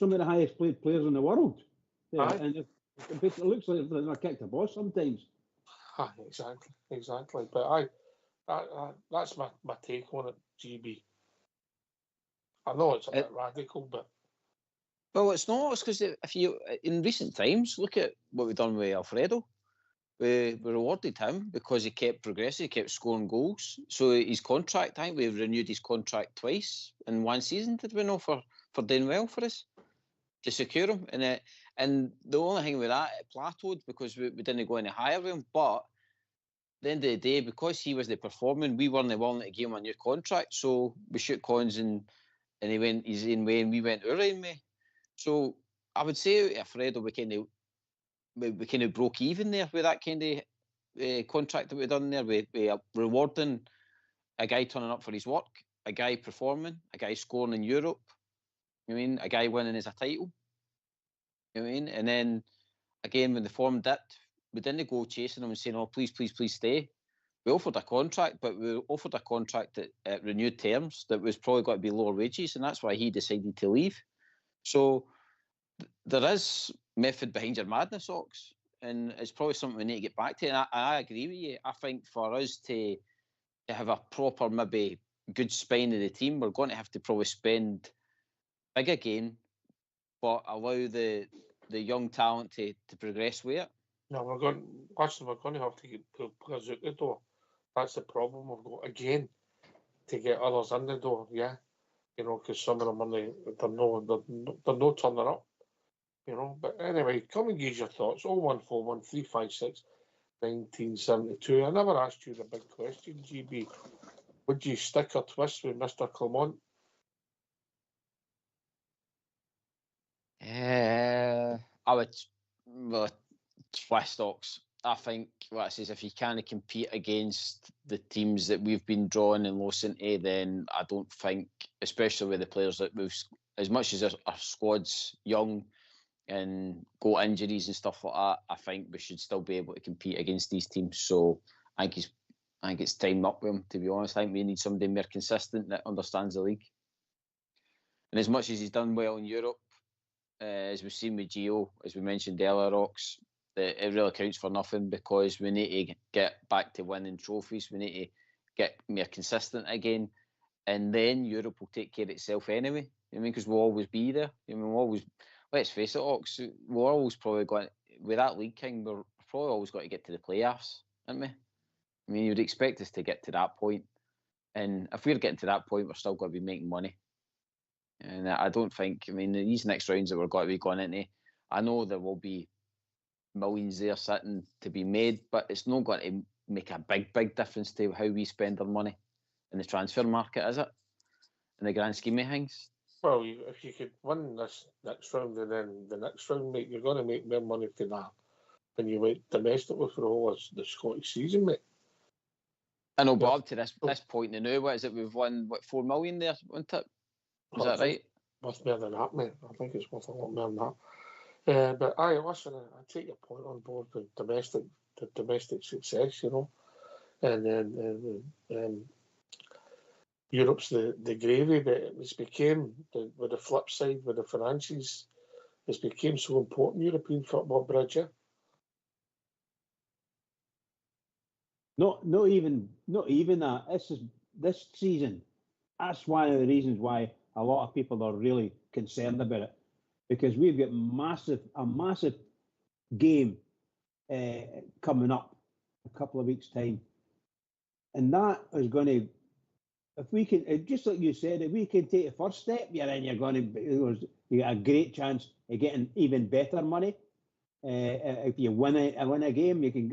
Some of the highest paid players in the world. Yeah, and it looks like they're kicked a boss sometimes. Exactly. But that's my take on it, GB. I know it's a bit radical, but... Well, it's not. It's because if you, in recent times, look at what we've done with Alfredo. We rewarded him because he kept progressing, he kept scoring goals. So his contract, I think we renewed his contract twice in one season, did we know, for doing well for us, to secure him. And the only thing with that, it plateaued because we didn't go any higher with him. But at the end of the day, because he was the performing, we weren't willing to give him a new contract. So we shook hands and he went his own way and we went our own way. So I would say Alfredo, we kind of broke even there with that kind of contract that we've done there. We rewarding a guy turning up for his work, a guy performing, a guy scoring in Europe. You know what I mean? A guy winning as a title. You know what I mean? And then again, when the form dipped, we didn't go chasing him and saying, "Oh, please, please, please stay." We offered a contract, but we offered a contract at renewed terms that was probably going to be lower wages, and that's why he decided to leave. So there is method behind your madness, Ox, and it's probably something we need to get back to. And I agree with you. I think for us to have a proper, maybe good spine of the team, we're going to have to probably spend big again, but allow the young talent to progress with it. No, we're going to have to get players out the door. That's the problem we've got again, to get others in the door. Yeah, you know, because some of them they're no turning up. You know, but anyway, come and give your thoughts. 0141 356 1972. I never asked you the big question, GB. Would you stick or twist with Mr. Clement? I would twist Ox. I think what it says, if you can't compete against the teams that we've been drawing and losing to, then I don't think, especially with the players that we've, as much as our squad's young and got injuries and stuff like that, I think we should still be able to compete against these teams. So I think it's time up with him, to be honest. I think we need somebody more consistent that understands the league. And as much as he's done well in Europe, as we've seen with Gio, as we mentioned earlier, Ox, it really counts for nothing, because we need to get back to winning trophies. We need to get more consistent again, and then Europe will take care of itself anyway. I mean, because we'll always be there. I mean, we'll always, let's face it, Ox, we're always probably going, with that League King, we're probably always got to get to the playoffs, aren't we? I mean, you'd expect us to get to that point, and if we're getting to that point, we're still going to be making money. And I don't think, I mean, these next rounds that we're going to be going into, I know there will be millions there sitting to be made, but it's not going to make a big difference to how we spend our money in the transfer market, is it? In the grand scheme of things? Well, if you could win this next round and then the next round, mate, you're going to make more money for that than you went domestically for all of the Scottish season, mate. I know, but up to this point now, what is it? We've won, 4 million there, wasn't it? Is that right? Worth more than that, mate. I think it's worth a lot more than that. But listen, I take your point on board with the domestic success, you know, and then Europe's the gravy, but it's became with the flip side with the finances, it's became so important, European football, Bridger. Not even that. This season. That's one of the reasons why a lot of people are really concerned about it, because we've got a massive game coming up a couple of weeks' time, and that is going to, if we can, just like you said, if we can take the first step, you got a great chance of getting even better money. If you win a game, you can.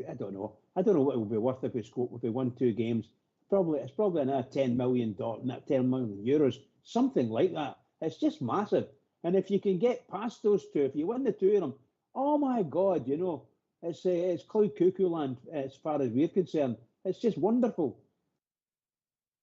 I don't know what it will be worth if we won 2 games. It's probably another $10 million, not 10 million euros, something like that. It's just massive. And if you can get past those 2, if you win the 2 of them, oh my God, you know, it's cloud cuckoo land as far as we're concerned. It's just wonderful.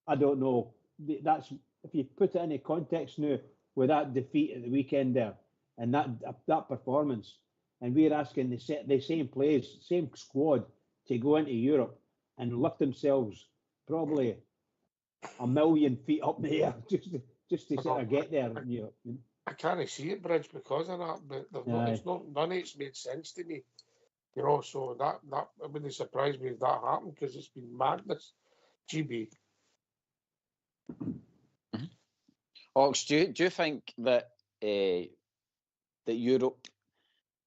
I don't know. That's, if you put it in a context now with that defeat at the weekend there and that performance, and we're asking the same players, same squad to go into Europe and lift themselves probably a million feet up there just to sort of get there. You know. I can't see it, Bridge, because of that, but none of it's made sense to me. You know, so that it wouldn't surprise me if that happened, because it's been madness. GB. Mm-hmm. Ox, do you think that that Europe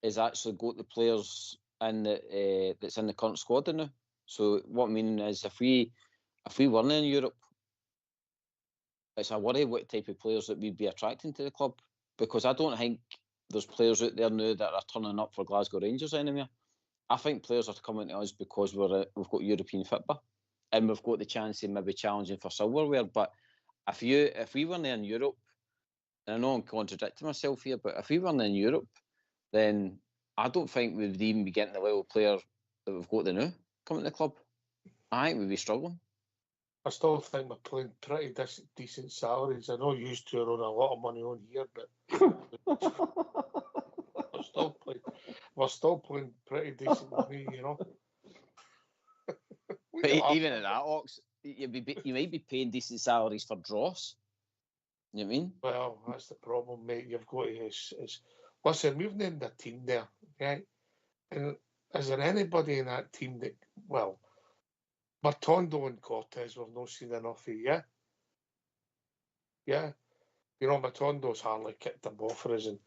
has actually got the players in that's in the current squad now? So what I mean is, if we weren't in Europe, it's a worry what type of players that we'd be attracting to the club, because I don't think there's players out there now that are turning up for Glasgow Rangers anymore. I think players are coming to us because we've got European football and we've got the chance of maybe challenging for silverware. But if we weren't in Europe, and I know I'm contradicting myself here, but if we weren't in Europe, then I don't think we'd even be getting the level of player that we've got now coming to the club. I think we'd be struggling. I still think we're playing pretty decent salaries. I know you two are on a lot of money on here, but we're still playing pretty decent money, you know. But even at that, Ox, you might be paying decent salaries for draws. You know what I mean? Well, that's the problem, mate. You've got to... Listen, we've named a team there, okay? And is there anybody in that team that... Well, Martondo and Cortez, we've not seen enough of, yeah? Yeah? You know, Martondo's hardly kicked the ball for us, and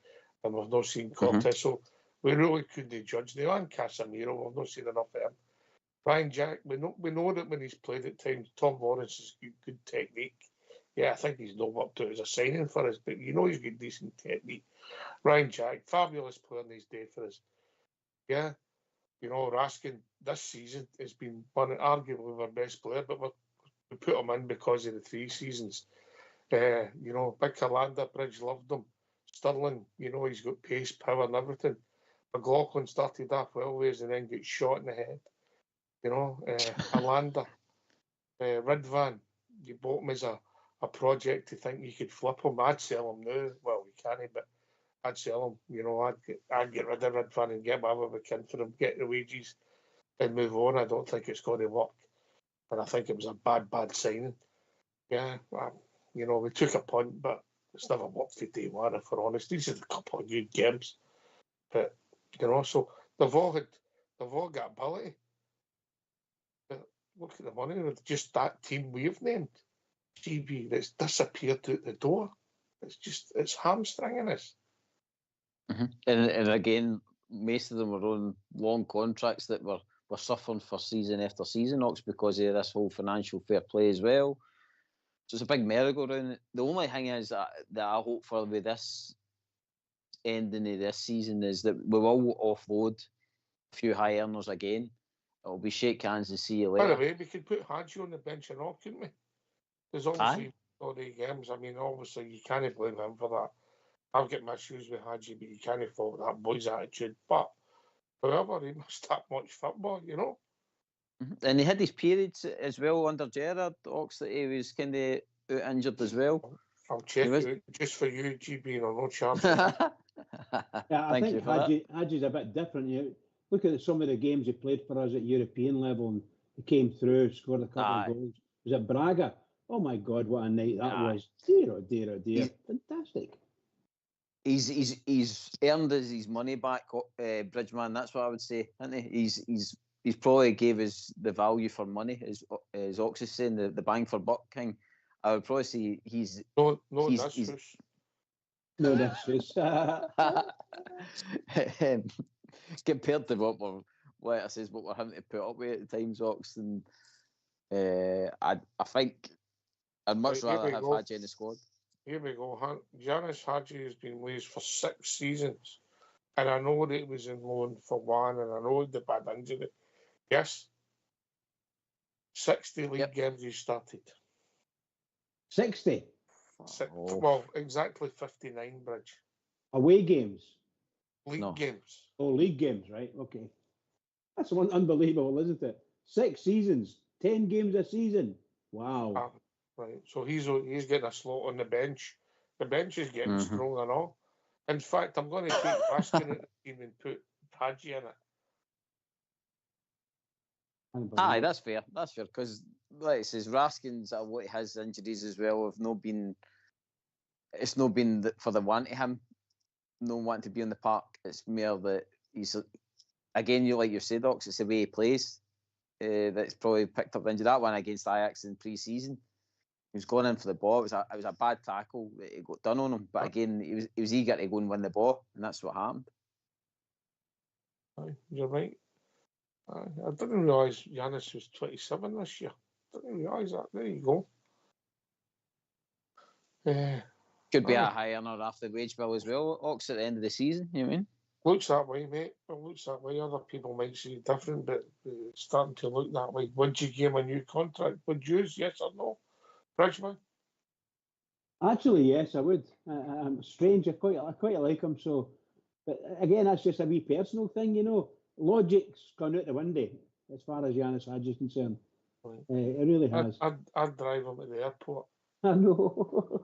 we've not seen Cortez, so we really couldn't judge now. And Casemiro, we've not seen enough of him. Ryan Jack, we know that when he's played at times, Tom Lawrence has good technique. Yeah, I think he's not up to it as a signing for us, but you know he's got decent technique. Ryan Jack, fabulous player in his day for us. Yeah, you know, Raskin this season has been arguably our best player, but we're we put him in because of the 3 seasons. You know, Big Calanda Bridge loved him. Sterling, you know, he's got pace, power, and everything. McLaughlin started off well ways and then got shot in the head. You know, Alanda, Ridvan, you bought him as a project to think you could flip him. I'd sell him now. Well, we can't, but I'd sell him. You know, I'd get rid of Ridvan and get whatever we can for him, get the wages and move on. I don't think it's going to work. And I think it was a bad signing. Yeah, you know, we took a punt, but it's never worked for day one, if we're honest. These are a couple of good games. But, you know, so they've all got ability. But look at the money with just that team we've named. GB that's disappeared out the door. It's hamstringing us. Mm-hmm. And again, most of them were on long contracts that were suffering for season after season, Ox, because of this whole financial fair play as well. So it's a big merry-go-round. The only thing is that I hope for with this ending of this season is that we will offload a few high earners again. It'll be shake hands and see you later. By the way, we could put Hadji on the bench and all, couldn't we? There's obviously all the games. I mean, obviously you can't blame him for that. I've got my issues with Hadji, but you can't fault that boy's attitude. But however, he must have much football, you know. Mm-hmm. And he had his periods as well under Gerrard, Ox, that he was kind of out injured as well. I'll check it out just for you, GB, or no charge. Yeah, I think Hadji's a bit different. You look at some of the games he played for us at European level, and he came through, scored a couple of goals. Was it Braga? Oh my God, what a night that was! Dear, oh dear, oh dear, fantastic. He's earned his money back, Bridgeman. That's what I would say, hasn't he? He's probably gave us the value for money, as Ox is saying, the bang for buck king. I would probably say he's compared to what we're having to put up with at the times, Ox, and I think I'd much rather have Hadji in the squad. Here we go. Giannis Hadji has been with us for 6 seasons, and I know that he was in loan for 1, and I know the bad injury. Yes, 60 league games he started. 60? Well, exactly 59, Bridge. Away games? League games. Oh, league games, right, okay. That's unbelievable, isn't it? 6 seasons, 10 games a season. Wow. Right, so he's getting a slot on the bench. The bench is getting strong and all. In fact, I'm going to take Raskin at the team and put Hadji in it. Aye, that's fair. That's fair, because like it says, Raskin's a lot of his injuries as well have not been. It's not been for the want of him, no wanting to be on the park. It's more that he's again, like you said, Ox. It's the way he plays that's probably picked up the injury. That one against Ajax in pre-season, he was going in for the ball. It was a bad tackle that he got done on him. But again, he was eager to go and win the ball, and that's what happened. You're right. I didn't realise Giannis was 27 this year. Didn't realise that. There you go. Could be a high earner after the wage bill as well, Ox, at the end of the season, you know what I mean? Looks that way, mate. It looks that way. Other people might see different, but it's starting to look that way. Would you give him a new contract? Would you, yes or no? Bridgman? Actually, yes, I would. I'm strange. I quite like him. So, but again, that's just a wee personal thing, you know. Logic's gone out the window as far as Giannis Hadji is concerned. Right. It really has. I'd drive him at the airport. I know.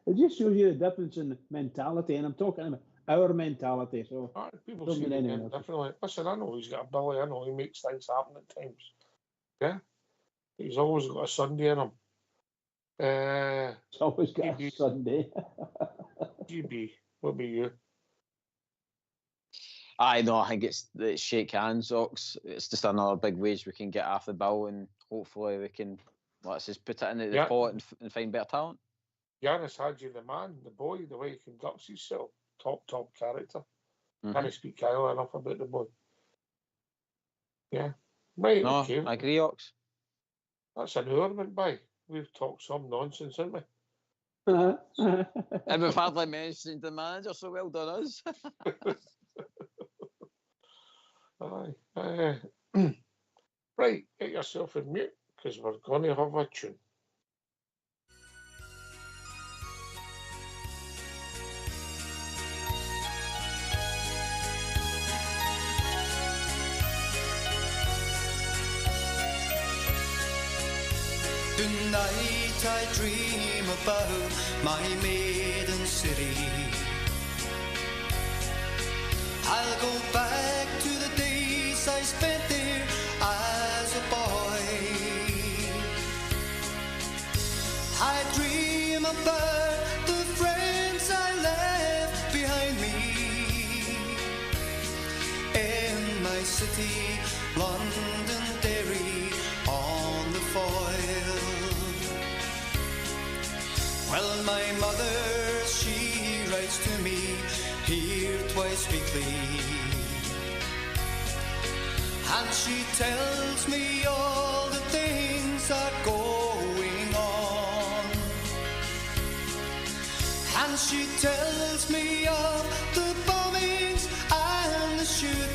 It just shows you the difference in mentality, and I'm talking about our mentality. So people see it differently. Listen, I know he's got a belly. I know he makes things happen at times. Yeah, he's always got a Sunday in him. He's always got a Sunday. GB, what about you? I think it's shake hands, Ox. It's just another big wage we can get off the bill, and hopefully we can, let's just put it into the pot and find better talent. Giannis Hadji, the man, the boy, the way he conducts himself, top character. Can't speak highly enough about the boy. Yeah. Right, no, okay. I agree, Ox. That's an hour went by. We've talked some nonsense, haven't we? And we've hardly mentioned the manager, so well done us. Aye. Right, get yourself in mute, because we're going to have a tune. Tonight I dream about my maiden city. I'll go back to the days I spent there as a boy. I dream about the friends I left behind me in my city, Londonderry on the foil. Well, my mother, she writes to me here twice weekly, and she tells me all the things are going on, and she tells me of the bombings and the shootings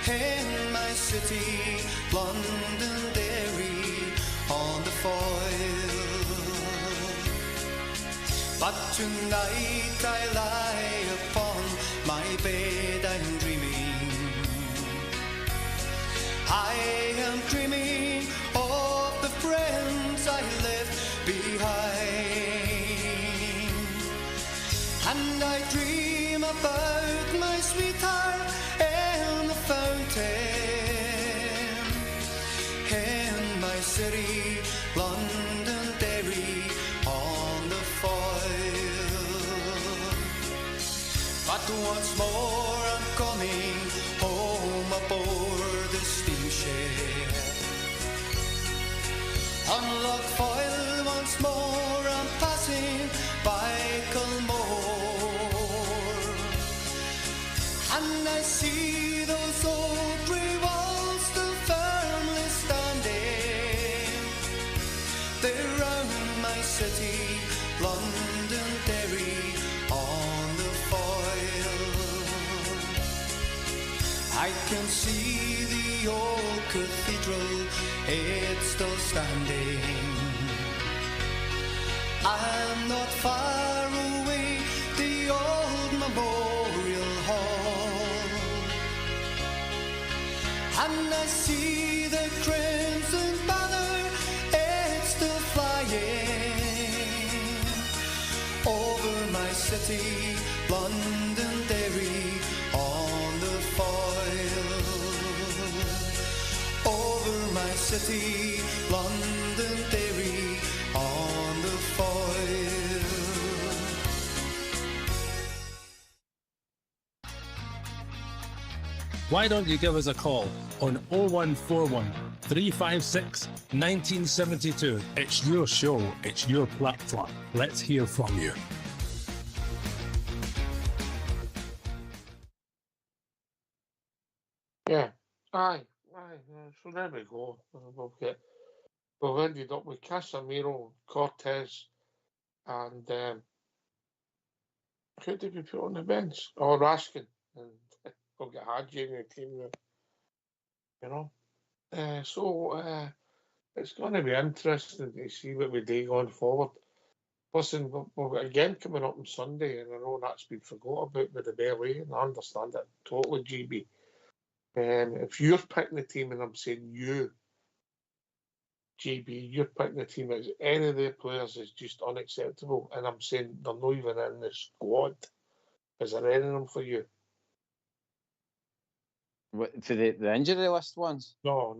in my city, Londonderry on the foil. But tonight I lie upon my bed, I'm dreaming. I am dreaming of the friends I left behind, and I dream about my sweetheart and the fountain in my city, Londonderry on the foil. But once more I'm coming home aboard the steamship. On Loch Foyle once more I'm passing by Culmore, and I see those old grey walls still firmly standing there round my city, Londonderry on the foil. I can see the old cathedral, it's still standing. I'm not far away, the old memorial hall, and I see the crimson banner, it's still flying over my city, Londonderry on the foil. Over my city, Londonderry on the foil. Why don't you give us a call on 0141 356 1972? It's your show, it's your platform. Let's hear from you. Yeah, aye. So there we go. We've ended up with Casemiro, Cortez, and who did we put on the bench? Oh, Raskin. And we'll get Hadji in the team now, you know. So it's going to be interesting to see what we do going forward. Listen, we've got a game coming up on Sunday, and I know that's been forgot about with the Belly, and I understand it totally, GB. If you're picking the team, and I'm saying you, GB, you're picking the team as any of their players is just unacceptable, and I'm saying they're not even in the squad. Is there any of them for you? What, for the injury list ones? No.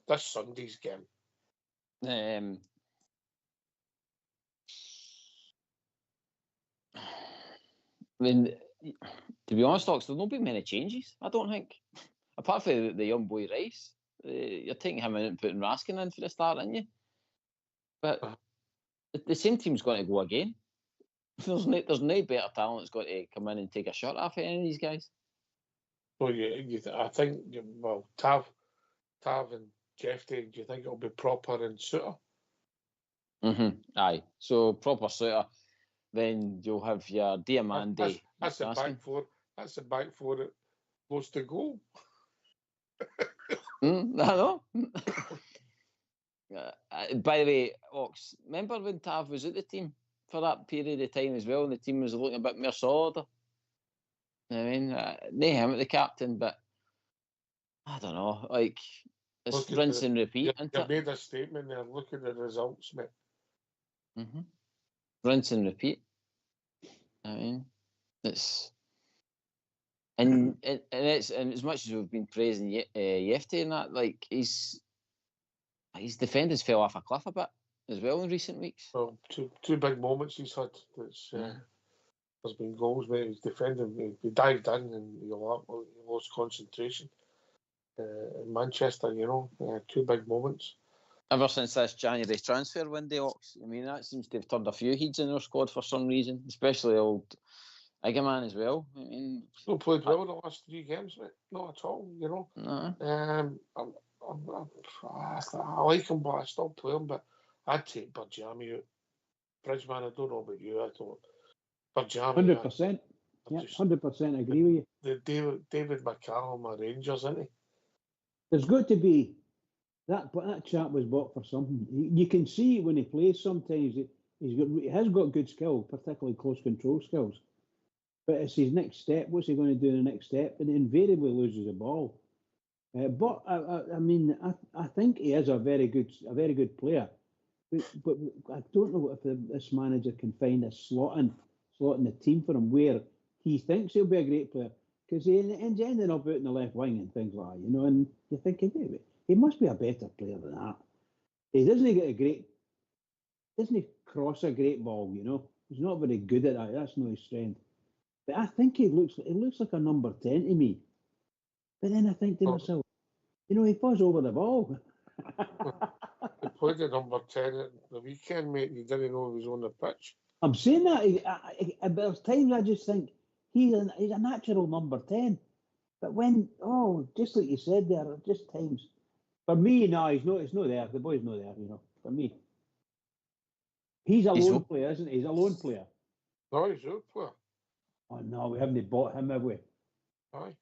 This Sunday's game. I mean, to be honest, Ox, there'll not be many changes, I don't think. Apart from the young boy Rice. You're taking him in and putting Raskin in for the start, aren't you? But the same team's going to go again. There's no better talent that's got to come in and take a shot off any of these guys. So I think, well, Tav and Jeffrey, do you think it'll be proper and Suter? Aye. So proper Suter. Then you'll have your Diamandi. That's the back four. That's the back four that goes to goal. I know. By the way, Ox, remember when Tav was at the team for that period of time as well, and the team was looking a bit more solid? I mean, not him at the captain, but I don't know. Like, it's rinse and repeat. You made a statement there. Look at the results, mate. Mm-hmm. Rinse and repeat. I mean, it's and as much as we've been praising Yefty and that, like his defenders fell off a cliff a bit as well in recent weeks. Well, two big moments he's had. There's been goals where he's defending. He dived in and he lost concentration. In Manchester, two big moments. Ever since this January transfer window, Ox, I mean, that seems to have turned a few heads in their squad for some reason, especially old Igaman as well. I mean, he's not played well in the last 3 games, mate. Not at all, No. I like him, but I still play him. But I'd take Berjami out. Bridgeman, I don't know about you. I thought Berjami. 100%. Yeah, 100% agree with you. The David McCallum are Rangers, isn't he? There's got to be that chap was bought for something. You can see when he plays sometimes he has got good skill, particularly close control skills. But it's his next step. What's he going to do in the next step? And he invariably loses the ball. But I mean, I think he is a very good player. But I don't know if this manager can find a slot in the team for him where he thinks he'll be a great player, because he ended up out in the left wing and things like that, and you're thinking, hey, he must be a better player than that. He doesn't cross a great ball, He's not very good at that. That's not his strength. But I think he looks like a number 10 to me. But then I think to myself, he falls over the ball. He played at number 10 at the weekend, mate. You didn't know he was on the pitch. I'm saying that. There's times I just think he's a natural number 10. But just like you said there, just times. For me, no, he's not there. The boy's not there, for me. He's a lone player, isn't he? He's a lone player. No, he's a good player. Oh, no, we haven't bought him, have we? Aye.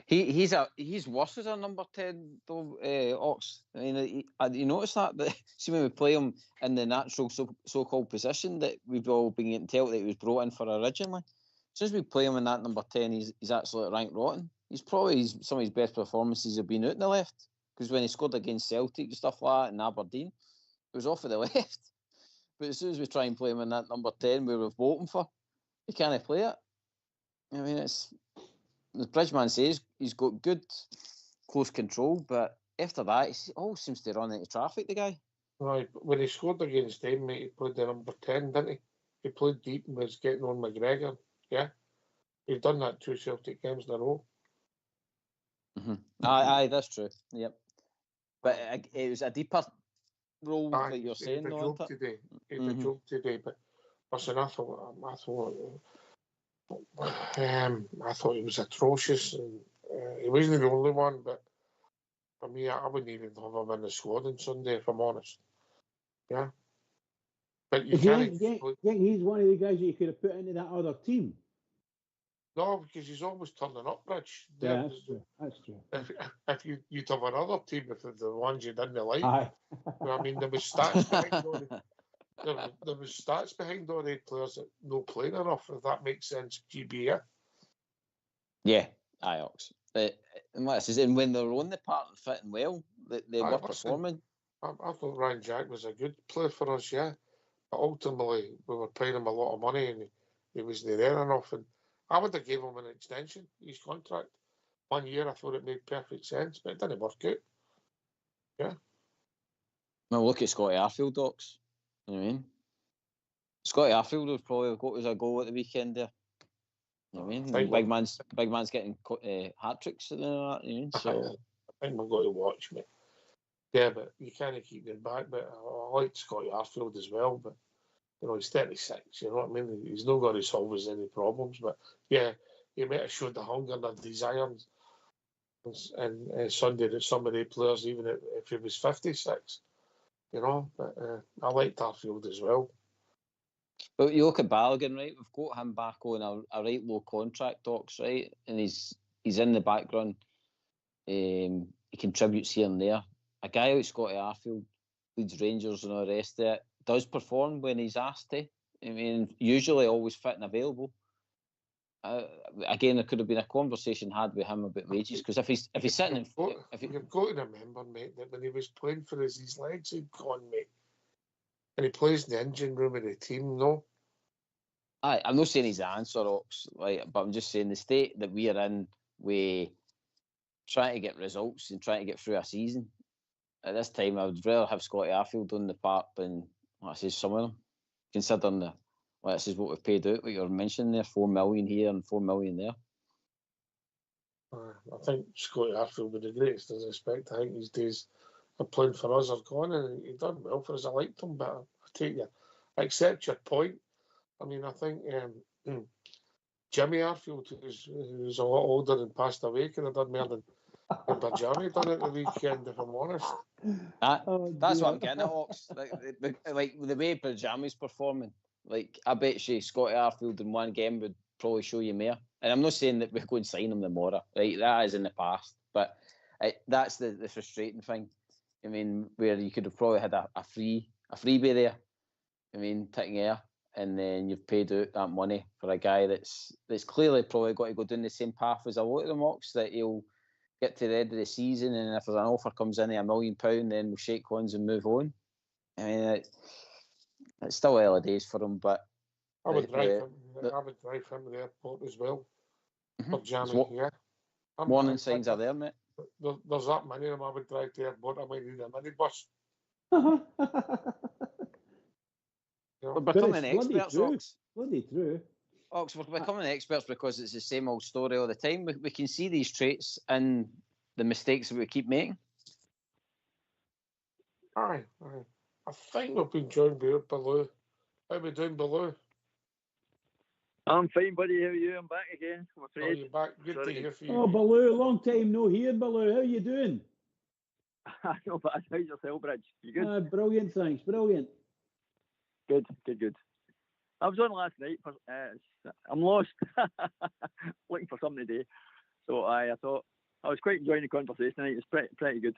He's worse as a number 10 though, Ox. I mean, you notice that see when we play him in the natural so-called position that we've all been getting told that he was brought in for originally. Since we play him in that number 10, he's actually ranked rotten. He's probably some of his best performances have been out in the left, because when he scored against Celtic and stuff like that in Aberdeen, it was off of the left. But as soon as we try and play him in that number 10 where we've bought him for, he can't play it. I mean, it's, as Bridgeman says, he's got good close control, but after that, he always seems to run into traffic, the guy. Right, when he scored against them, mate, he played the number 10, didn't he? He played deep and was getting on McGregor, yeah? He's done that 2 Celtic games in a row. Mm-hmm. Aye, that's true, yep. But it was a deeper role that you're saying, though, isn't it? He had a job today, but listen, I thought he was atrocious, and he wasn't the only one, but for me, I wouldn't even have him in the squad on Sunday, if I'm honest. Yeah. But you can't... think he's one of the guys that you could have put into that other team? No, because he's always turning up, Rich. Yeah, that's true. If you'd have another team, if the ones you didn't like, aye. I mean, there was stats behind all there was stats behind all the players that no playing enough, if that makes sense, GB, yeah, aye, Ox. And when they're on the part and fitting well, they were performing. I thought Ryan Jack was a good player for us, yeah. But ultimately, we were paying him a lot of money and he wasn't there enough. And I would have gave him an extension, his contract. 1 year, I thought it made perfect sense, but it didn't work out. Yeah. Well, look at Scotty Arfield, Docs. You know what I mean? Scotty Arfield was probably got us a goal at the weekend there. You know what I mean? Big man's getting hat tricks and all that. You know? So I think we've got to watch, mate. Yeah, but you can't keep going back. But I like Scotty Arfield as well. But he's 36. You know what I mean? He's not going to solve us any problems. But yeah, he might have showed the hunger and the desire and Sunday that some of the players, even if he was 56. But I liked Arfield as well. But you look at Balogun, right? We've got him back on a right low contract, Docs, right? And he's in the background. he contributes here and there. A guy like Scotty Arfield, leads Rangers and all the rest of it, does perform when he's asked to. I mean, usually always fit and available. Again, there could have been a conversation had with him about wages, because if he's sitting in... You've got to remember, mate, that when he was playing for us, his legs had gone, mate. And he plays in the engine room of the team, no? I'm not saying he's the answer, Ox, but I'm just saying the state that we are in, we trying to get results and trying to get through a season. At this time, I would rather have Scotty Arfield on the park than, like I say, some of them, considering this is what we've paid out, like you're mentioning there, 4 million here and 4 million there. I think Scotty Arfield, with the greatest respect, I think his days of playing for us are gone, and he done well for us. I liked him, but I accept your point. I mean, I think Jimmy Arfield, who's a lot older and passed away, could have done more than Jamie done at the weekend, if I'm honest. That's what I'm getting at, Ox. Like the way Jamie's performing, like I bet you Scotty Arfield in one game would probably show you more. And I'm not saying that we're going to sign him tomorrow, right? That is in the past, but that's the frustrating thing. I mean, where you could have probably had a freebie there. I mean, taking air, and then you've paid out that money for a guy that's clearly probably got to go down the same path as a lot of them, Ox, that he'll get to the end of the season, and if there's an offer comes in at £1 million, then we'll shake hands and move on. I mean, it's still early days for him, but I would drive him to the airport as well. For Jamie, yeah. Warning signs are there, mate. There's that many of them I would drive to the airport. I might need a minibus. We're becoming experts, Ox. Bloody true. Ox, we're becoming experts because it's the same old story all the time. We can see these traits and the mistakes that we keep making. Aye. I think we've been joined by Below. How are we doing, Below? I'm fine, buddy. How are you? I'm back again, I'm afraid. Oh, you're back. Good to hear from you. Oh, Baloo, long time no hear, Baloo. How are you doing? I know, but how's yourself, Bridge? You good? Brilliant, thanks. Brilliant. Good. I was on last night. I'm lost. Looking for something to do. So I thought I was quite enjoying the conversation tonight. It's pretty good.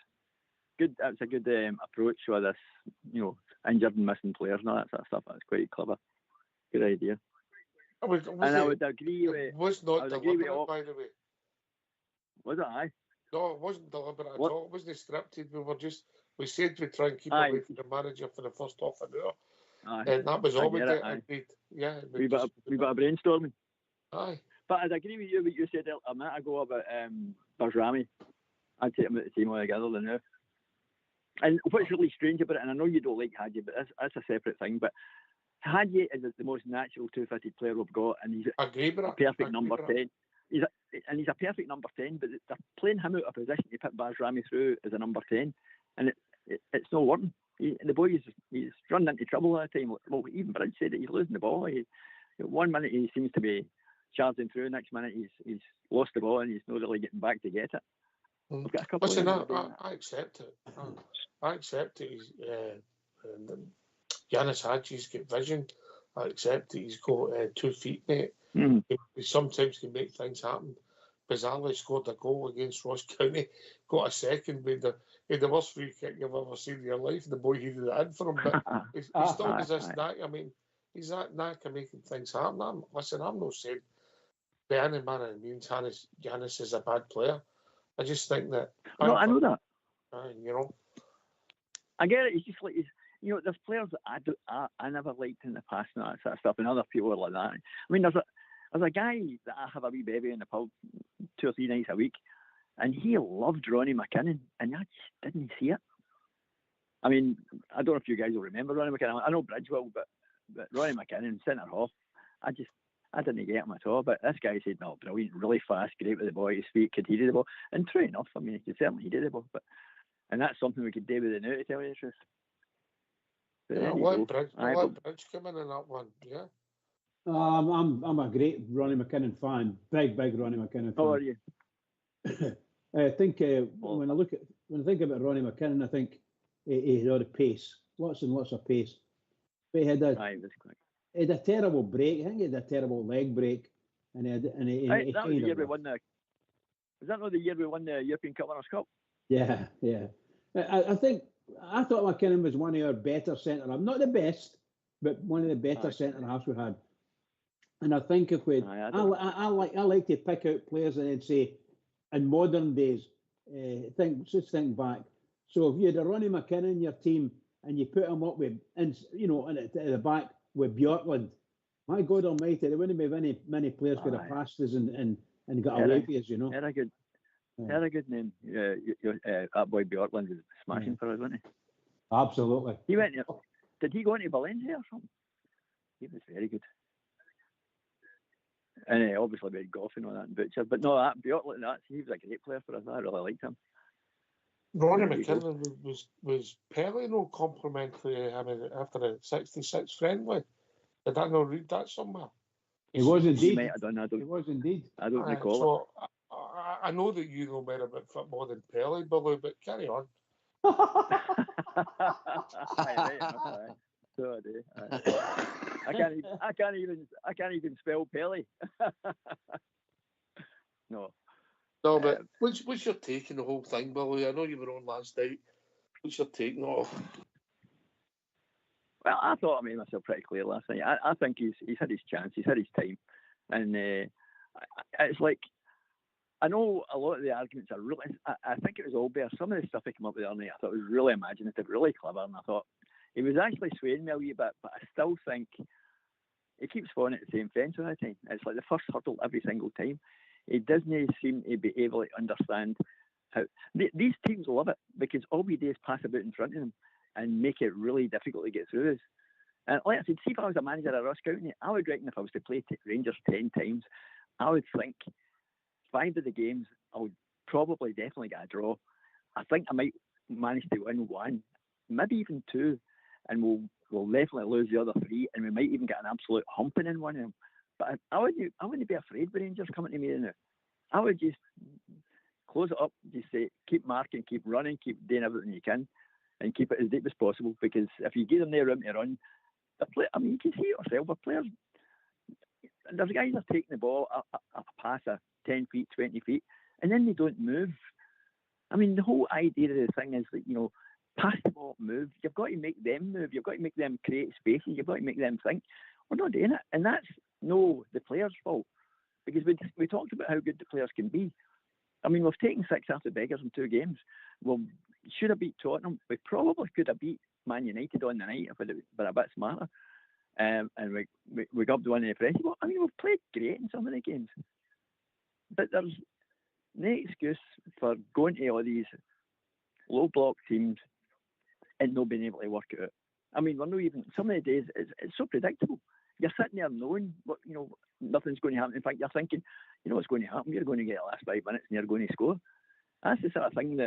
That's a good approach with this, injured and missing players and all that sort of stuff. That's quite clever. Good idea. I would agree with. It was not deliberate, by the way. Was it? Aye. No, it wasn't deliberate at all. It wasn't scripted. We said we'd try and keep away from the manager for the first half an hour. Aye. And that was all we did. Yeah. We got a brainstorming. Aye. But I'd agree with you what you said a minute ago about Bajrami. I'd take him out the team altogether than now. And what's really strange about it, and I know you don't like Hadji, but that's a separate thing, but Hadji is the most natural two-footed player we've got, and he's a perfect number 10. He's a perfect number 10, but they're playing him out of position to put Bajrami through as a number 10, and it's not working. The boy he's run into trouble all the time. Well, even Bridge said that he's losing the ball. 1 minute he seems to be charging through, next minute he's lost the ball and he's not really getting back to get it. We've got a couple. Listen, I accept it. I accept it. Yanis Hadji's got vision. I accept that he's got 2 feet, mate. He sometimes can make things happen. Bizarrely scored a goal against Ross County, got a second, made the worst free kick you've ever seen in your life. The boy headed it in for him, but he still has this knack. I mean, he's that knack of making things happen. I'm not saying by any manner of means Yanis is a bad player. I just think that. No, I know that. I get it. He's just like there's players that I never liked in the past and that sort of stuff, and other people are like that. I mean, there's a guy that I have a wee baby in the pub 2 or 3 nights a week, and he loved Ronnie McKinnon, and I just didn't see it. I mean, I don't know if you guys will remember Ronnie McKinnon. I know Bridge will, but Ronnie McKinnon, centre half, I didn't get him at all. But this guy said, no, brilliant, really fast, great with the ball, his feet, could head the ball. And true enough, I mean, he could certainly head the ball. And that's something we could do with it now, to tell you the truth. Let Bridge come in that one, yeah. I'm a great Ronnie McKinnon fan, big Ronnie McKinnon fan. How are you? I think when I think about Ronnie McKinnon, I think he had a pace, lots and lots of pace. But he had a terrible break. I think he had a terrible leg break, and he that was the year we won the. Was that not the year we won the European Cup Winners' Cup? Yeah. I think I thought McKinnon was one of our better centre halves, not the best, but one of the better centre halves we had. And I think if we, I like to pick out players and then say, in modern days, just think back. So if you had a Ronnie McKinnon in your team and you put him up with, and at the back with Bjorkland, my God Almighty, there wouldn't be many players could have passed us and got away with us, Had a good name. That boy Bjorkland was smashing for us, wasn't he? Absolutely. He went. Did he go into Valencia or something? He was very good. And obviously we had golfing on that and Butcher. But no, that Bjorkland, he was a great player for us. I really liked him. Ronnie McKinnon was Pelly no complimentary after the 66 friendly? Did I not read that somewhere? He was indeed. He might have done. He was indeed. I don't recall it. I know that you know more about football than Pelly, Billy, but carry on. So I do. I can't even spell Pelly. No, but what's your take on the whole thing, Billy? I know you were on last night. What's your take? No. Well, I thought I made myself pretty clear last night. I think he's had his chance. He's had his time, and it's like, I know a lot of the arguments are really. I think it was Albert. Some of the stuff he came up with the other night, I thought was really imaginative, really clever, and I thought he was actually swaying me a wee bit. But I still think he keeps falling at the same fence all the time. It's like the first hurdle every single time. He doesn't seem to be able to understand how these teams love it, because all we do is pass about in front of them and make it really difficult to get through us. And like I said, see if I was a manager at Ross County, I would reckon if I was to play Rangers 10 times, I would think 5 of the games I would probably definitely get a draw. I think I might manage to win 1, maybe even 2, and we'll definitely lose the other 3, and we might even get an absolute humping in one of them. But I wouldn't be afraid with Rangers coming to me now. I would just close it up, just say, keep marking, keep running, keep doing everything you can, and keep it as deep as possible. Because if you give them their room to run, you can see it yourself. But players, there's guys that are taking the ball a pass of 10 feet, 20 feet, and then they don't move. I mean, the whole idea of the thing is that, pass the ball, move. You've got to make them move. You've got to make them create spaces. You've got to make them think. We're not doing it. And that's the players' fault. Because we talked about how good the players can be. I mean, we've taken 6 after beggars in 2 games. Well, should have beat Tottenham. We probably could have beat Man United on the night if we'd been a bit smarter. And we got the one in the French. Well, I mean, we've played great in some of the games. But there's no excuse for going to all these low block teams and not being able to work it out. I mean, we're not even, some of the days, it's so predictable. You're sitting there knowing what, nothing's going to happen. In fact, you're thinking, what's going to happen? You're going to get the last 5 minutes and you're going to score. That's the sort of thing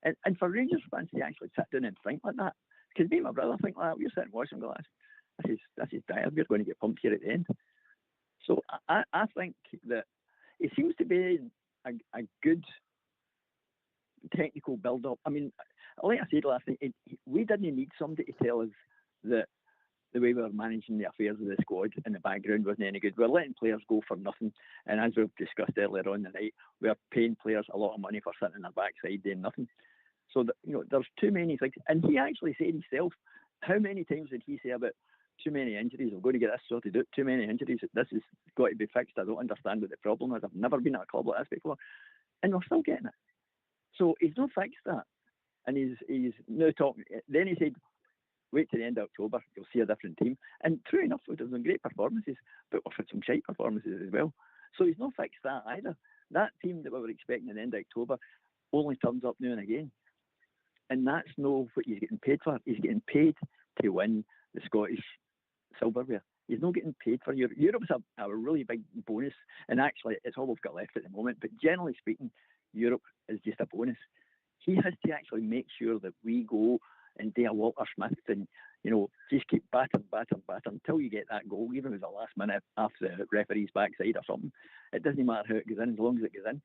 and for Rangers fans to actually sit down and think like that. Because me and my brother think like that. We're sitting watching and go, this is dire. We're going to get pumped here at the end. So I think that it seems to be a good technical build-up. I mean, like I said last night, we didn't need somebody to tell us that the way we were managing the affairs of the squad in the background wasn't any good. We're letting players go for nothing. And as we've discussed earlier on the night, we're paying players a lot of money for sitting on their backside doing nothing. So, there's too many things. And he actually said himself, how many times did he say about too many injuries? I'm going to get this sorted out. Too many injuries. This has got to be fixed. I don't understand what the problem is. I've never been at a club like this before. And we're still getting it. So he's not fixed that. And he's now talking. Then he said, wait till the end of October, you'll see a different team. And true enough, we've done some great performances, but we've had some shite performances as well. So he's not fixed that either. That team that we were expecting at the end of October only turns up now and again. And that's not what he's getting paid for. He's getting paid to win the Scottish silverware. He's not getting paid for Europe. Europe's a really big bonus, and actually it's all we've got left at the moment. But generally speaking, Europe is just a bonus. He has to actually make sure that we go and do a Walter Smith and, just keep battering until you get that goal, even if it's the last minute after the referee's backside or something. It doesn't matter how it goes in, as long as it goes in.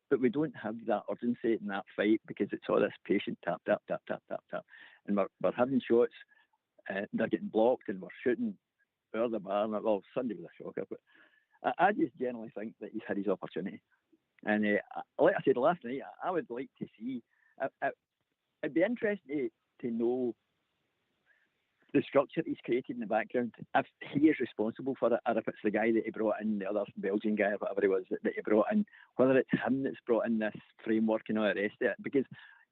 But we don't have that urgency in that fight because it's all this patient tap. And we're having shots, they're getting blocked and we're shooting over the bar. Well, Sunday was a shocker, but I just generally think that he's had his opportunity. And like I said last night, I would like to see it'd be interesting to know the structure he's created in the background, if he is responsible for it, or if it's the guy that he brought in, the other Belgian guy or whatever he was that he brought in, whether it's him that's brought in this framework and all the rest of it. Because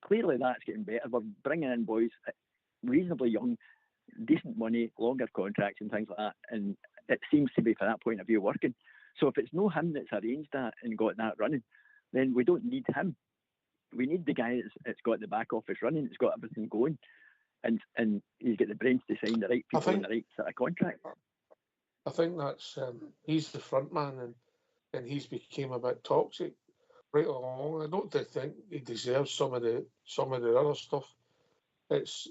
clearly that's getting better. We're bringing in boys reasonably young, decent money, longer contracts and things like that, and it seems to be, from that point of view, working. So if it's no him that's arranged that and got that running, then we don't need him. We need the guy that's got the back office running, that's got everything going. And he's got the brains to sign the right people in the right sort of contract. I think that's he's the front man, and he's became a bit toxic right along. I don't think he deserves some of the other stuff that's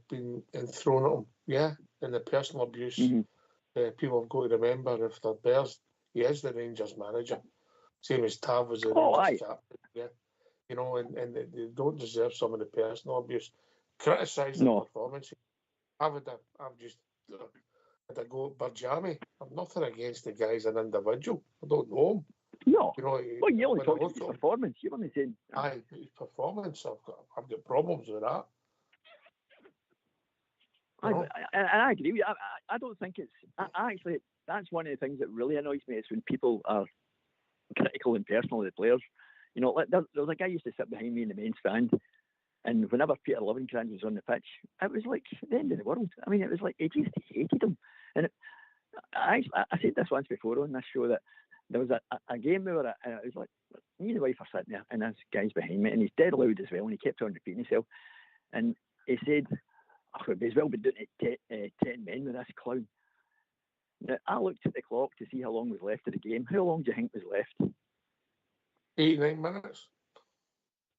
been thrown at him. Yeah, and the personal abuse. People have got to remember, if they're Bears, he is the Rangers manager, same as Tav was the Rangers captain. Yeah, you know, and they don't deserve some of the personal abuse. Criticise the performance. Had I go at Barjami, I'm nothing against the guy as an individual. I don't know him. No. You know, well, you only talk about his performance. You only said his performance. I've got problems with that. I agree with you. I don't think it's. Actually, that's one of the things that really annoys me, is when people are critical and personal of the players. You know, like there was a guy who used to sit behind me in the main stand. And whenever Peter Livingston was on the pitch, it was like the end of the world. I mean, it was like he just hated him. And I said this once before on this show, that there was a game we were at, and it was like, me and the wife are sitting there, and this guy's behind me, and he's dead loud as well, and he kept on repeating himself. And he said, we'd as well be doing it 10 men with this clown. Now, I looked at the clock to see how long was left of the game. How long do you think was left? 89 minutes.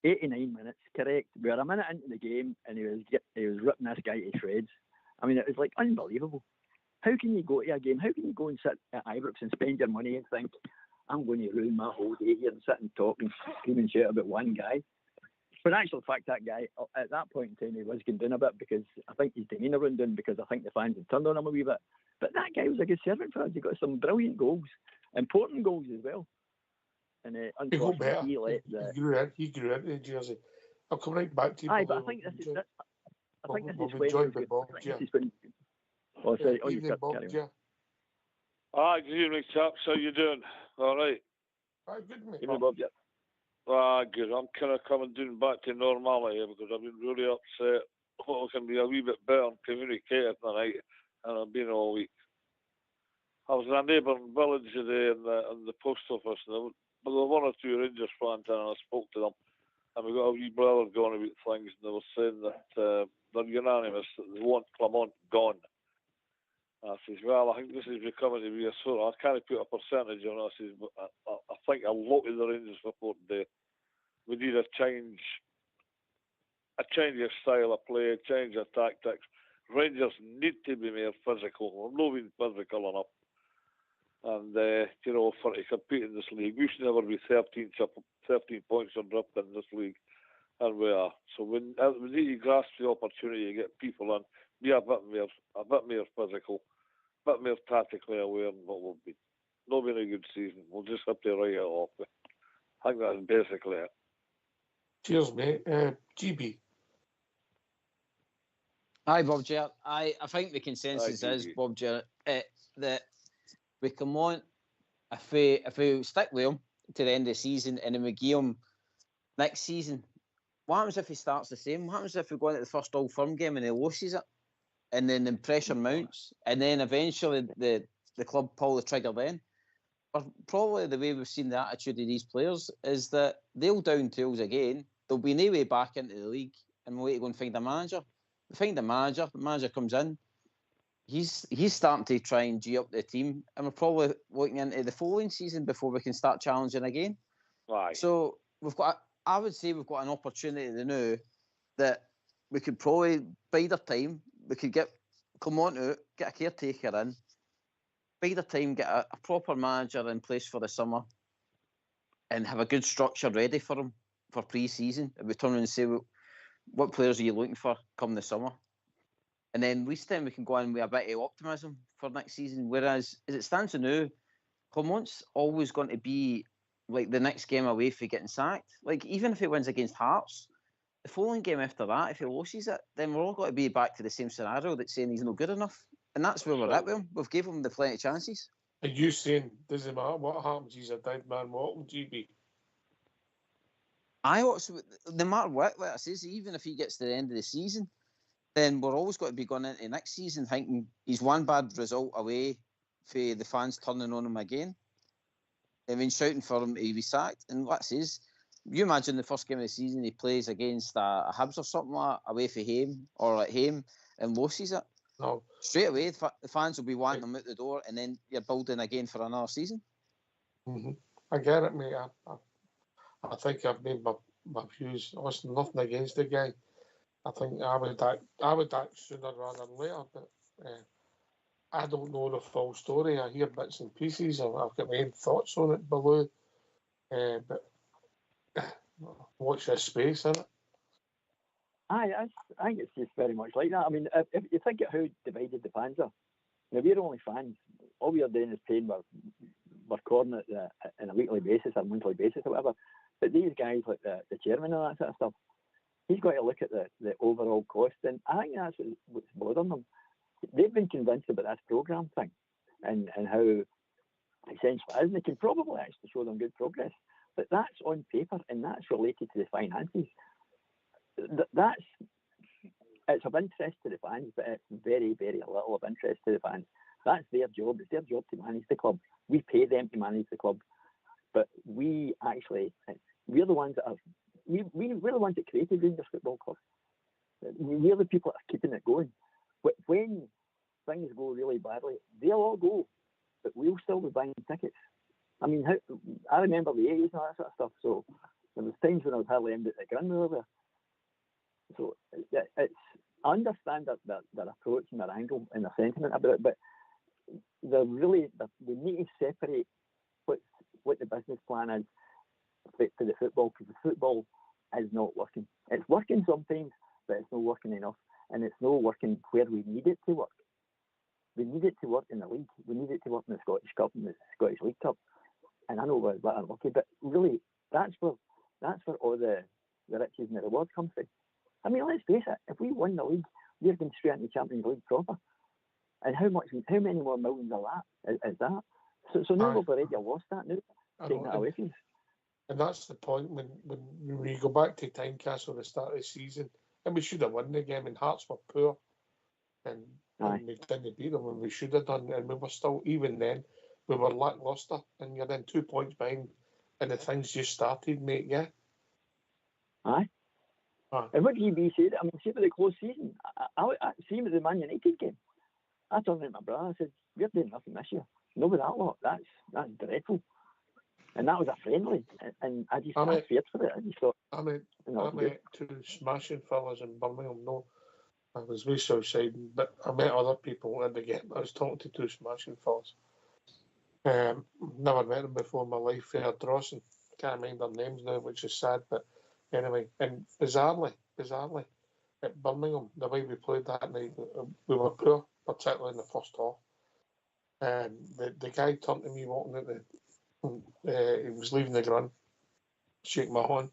89 minutes, correct. We were a minute into the game, and he was ripping this guy to shreds. I mean, it was like unbelievable. How can you go to a game? How can you go and sit at Ibrox and spend your money and think, I'm going to ruin my whole day here and sit and talk and scream and shout about one guy? But in actual fact, that guy, at that point in time, he was going down a bit, because I think his demeanour went down, because I think the fans had turned on him a wee bit. But that guy was a good servant for us. He got some brilliant goals, important goals as well. And unfortunately, he grew into the jersey. I'll come right back to you. But I think this is when. Oh, sorry. Oh, you've got to carry on. Good evening, chaps. How you doing? All right. Good, mate. Evening, Bob. Good. I'm kind of coming down back to normality, because I've been really upset. I can be a wee bit better communicating tonight, and I've been all week. I was in a neighbouring village today in the post office, and there were one or two Rangers fans, and I spoke to them, and we got a wee brother going about things, and they were saying that they're unanimous that they want Clement gone. I says, well, I think this is becoming to be a sort of, I can't put a percentage on it. I says, but I think a lot of the Rangers support today, we need a change of style of play, a change of tactics. Rangers need to be more physical. We're not being physical enough. And, you know, for to compete in this league, we should never be 13 points adrift in this league, and we are. So we need to grasp the opportunity to get people in, be a bit more physical, a bit more tactically aware than what we've been. Not been a good season. We'll just have to write it off. I think that's basically it. Cheers, mate. GB. Hi, Bob Gerrard. I think the consensus is, Bob Gerrard, that we come on, if we stick with him to the end of the season, and then we give him next season, what happens if he starts the same? What happens if we go into the first Old Firm game and he loses it, and then the pressure mounts, and then eventually the club pull the trigger then? Or probably the way we've seen the attitude of these players is that they'll down tools again. They'll be no way back into the league, and we'll wait to go and find a manager. We find a manager, the manager comes in, he's starting to try and G up the team, and we're probably looking into the following season before we can start challenging again. Right. So I would say we've got an opportunity now that we could probably bide our time. We could come on out, get a caretaker in, bide our time, get a proper manager in place for the summer, and have a good structure ready for him for pre-season. And we turn around and say, what players are you looking for come the summer? And then at least then we can go in with a bit of optimism for next season. Whereas, as it stands now, Clement's always going to be like the next game away for getting sacked. Like, even if he wins against Hearts, the following game after that, if he loses it, then we're all got to be back to the same scenario that's saying he's not good enough. And that's where we're at with him. We've given him the plenty of chances. Are you saying, doesn't matter what happens, he's a dead man walking, GB? I also, no matter what, like I says, even if he gets to the end of the season, then we're always got to be going into next season thinking he's one bad result away for the fans turning on him again. I mean, shouting for him to be sacked. And what says, you imagine the first game of the season he plays against a Hibs or something like that, away for him or at home, and loses it. No. Straight away, the fans will be wanting them out the door, and then you're building again for another season. Mm-hmm. I get it, mate. I think I've made my views. Listen, nothing against the guy. I think I would act sooner rather than later, but I don't know the full story. I hear bits and pieces. I've got my own thoughts on it below. But watch this space, innit? I think it's just very much like that. I mean, if you think of how divided the fans are, now we're only fans. All we are doing is paying. We're calling it on a weekly basis or monthly basis or whatever. But these guys, like the chairman and that sort of stuff, he's got to look at the overall cost. And I think that's what's bothering them. They've been convinced about this programme thing and how essential it is. And they can probably actually show them good progress. But that's on paper and that's related to the finances. It's of interest to the fans, but it's very, very little of interest to the fans. That's their job. It's their job to manage the club. We pay them to manage the club, but we're the ones that we're the ones that created Rangers Football Club. We're the people that are keeping it going. When things go really badly, they'll all go, but we'll still be buying tickets. I mean, I remember the 80s and all that sort of stuff. So there was times when I was hardly aimed at the ground over there. So I understand their approach and their angle and their sentiment about it, but we need to separate what the business plan is for the football, because the football is not working. It's working sometimes, but it's not working enough, and it's not working where we need it to work. We need it to work in the league. We need it to work in the Scottish Cup and the Scottish League Cup. And I know we're unlucky, but really, that's where all the riches and the rewards come from. I mean, let's face it, if we win the league, we're going straight into the Champions League proper. And how many more millions of that is that? So now we've already lost that now, taking that away from us. And that's the point when you go back to Tynecastle at the start of the season, and we should have won the game, and Hearts were poor, and we didn't beat them when we should have done, and we were still, even then, we were lacklustre, and you're then 2 points behind, and the things just started, mate, yeah? Aye. And what GB said, I mean, see with the close season, I see with the Man United game, I turned to my brother, I said, we're doing nothing this year. No, with that lot, that's dreadful. And that was a friendly, and I just feared for it. I just thought, I met two smashing fellas in Birmingham. No, I was way outside, but I met other people at the game. I was talking to two smashing fellas. Never met them before in my life. Drawson, can't mind their names now, which is sad. But anyway, and bizarrely, at Birmingham, the way we played that night, we were poor, particularly in the first half. And the guy turned to me walking at he was leaving the ground, shake my hand,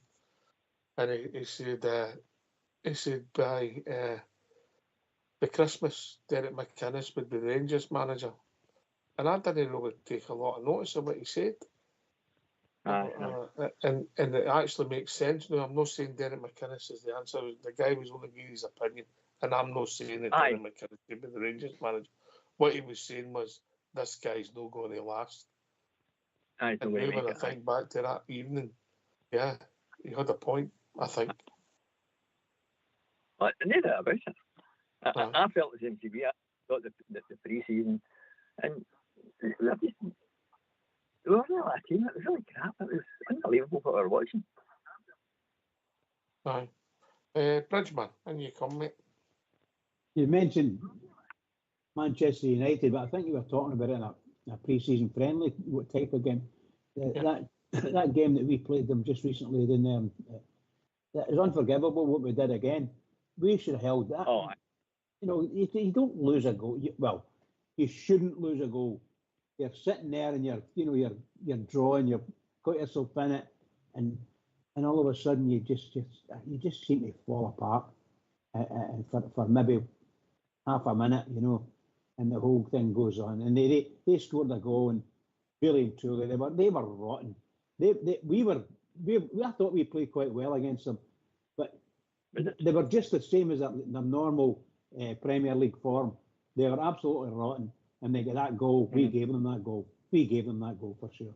and he said by the Christmas, Derek McInnes would be the Rangers manager. And I didn't really take a lot of notice of what he said. And it actually makes sense now. I'm not saying Derek McInnes is the answer. The guy was only giving his opinion, and I'm not saying that Derek McInnes should be the Rangers manager. What he was saying was, this guy's not going to last. And when I think back to that evening, yeah, he had a point, I think. Well, no doubt about it. I felt the same to me. I thought the pre-season, and we were really a team. It was really crap. It was unbelievable what we were watching. Aye. Bridgeman, and you come, mate. You mentioned Manchester United, but I think you were talking about it in a pre-season friendly. What type of game? That game that we played them just recently, then that is unforgivable. What we did again, we should have held that. Oh. You know, you don't lose a goal. You shouldn't lose a goal. You're sitting there and you're drawing. You've got yourself in it, and and all of a sudden you just seem to fall apart, and for maybe half a minute, you know, and the whole thing goes on. And they scored a goal, and really and truly they were rotten. I thought we played quite well against them, but they were just the same as their normal Premier League form. They were absolutely rotten, and they get that goal. We gave them that goal. We gave them that goal for sure.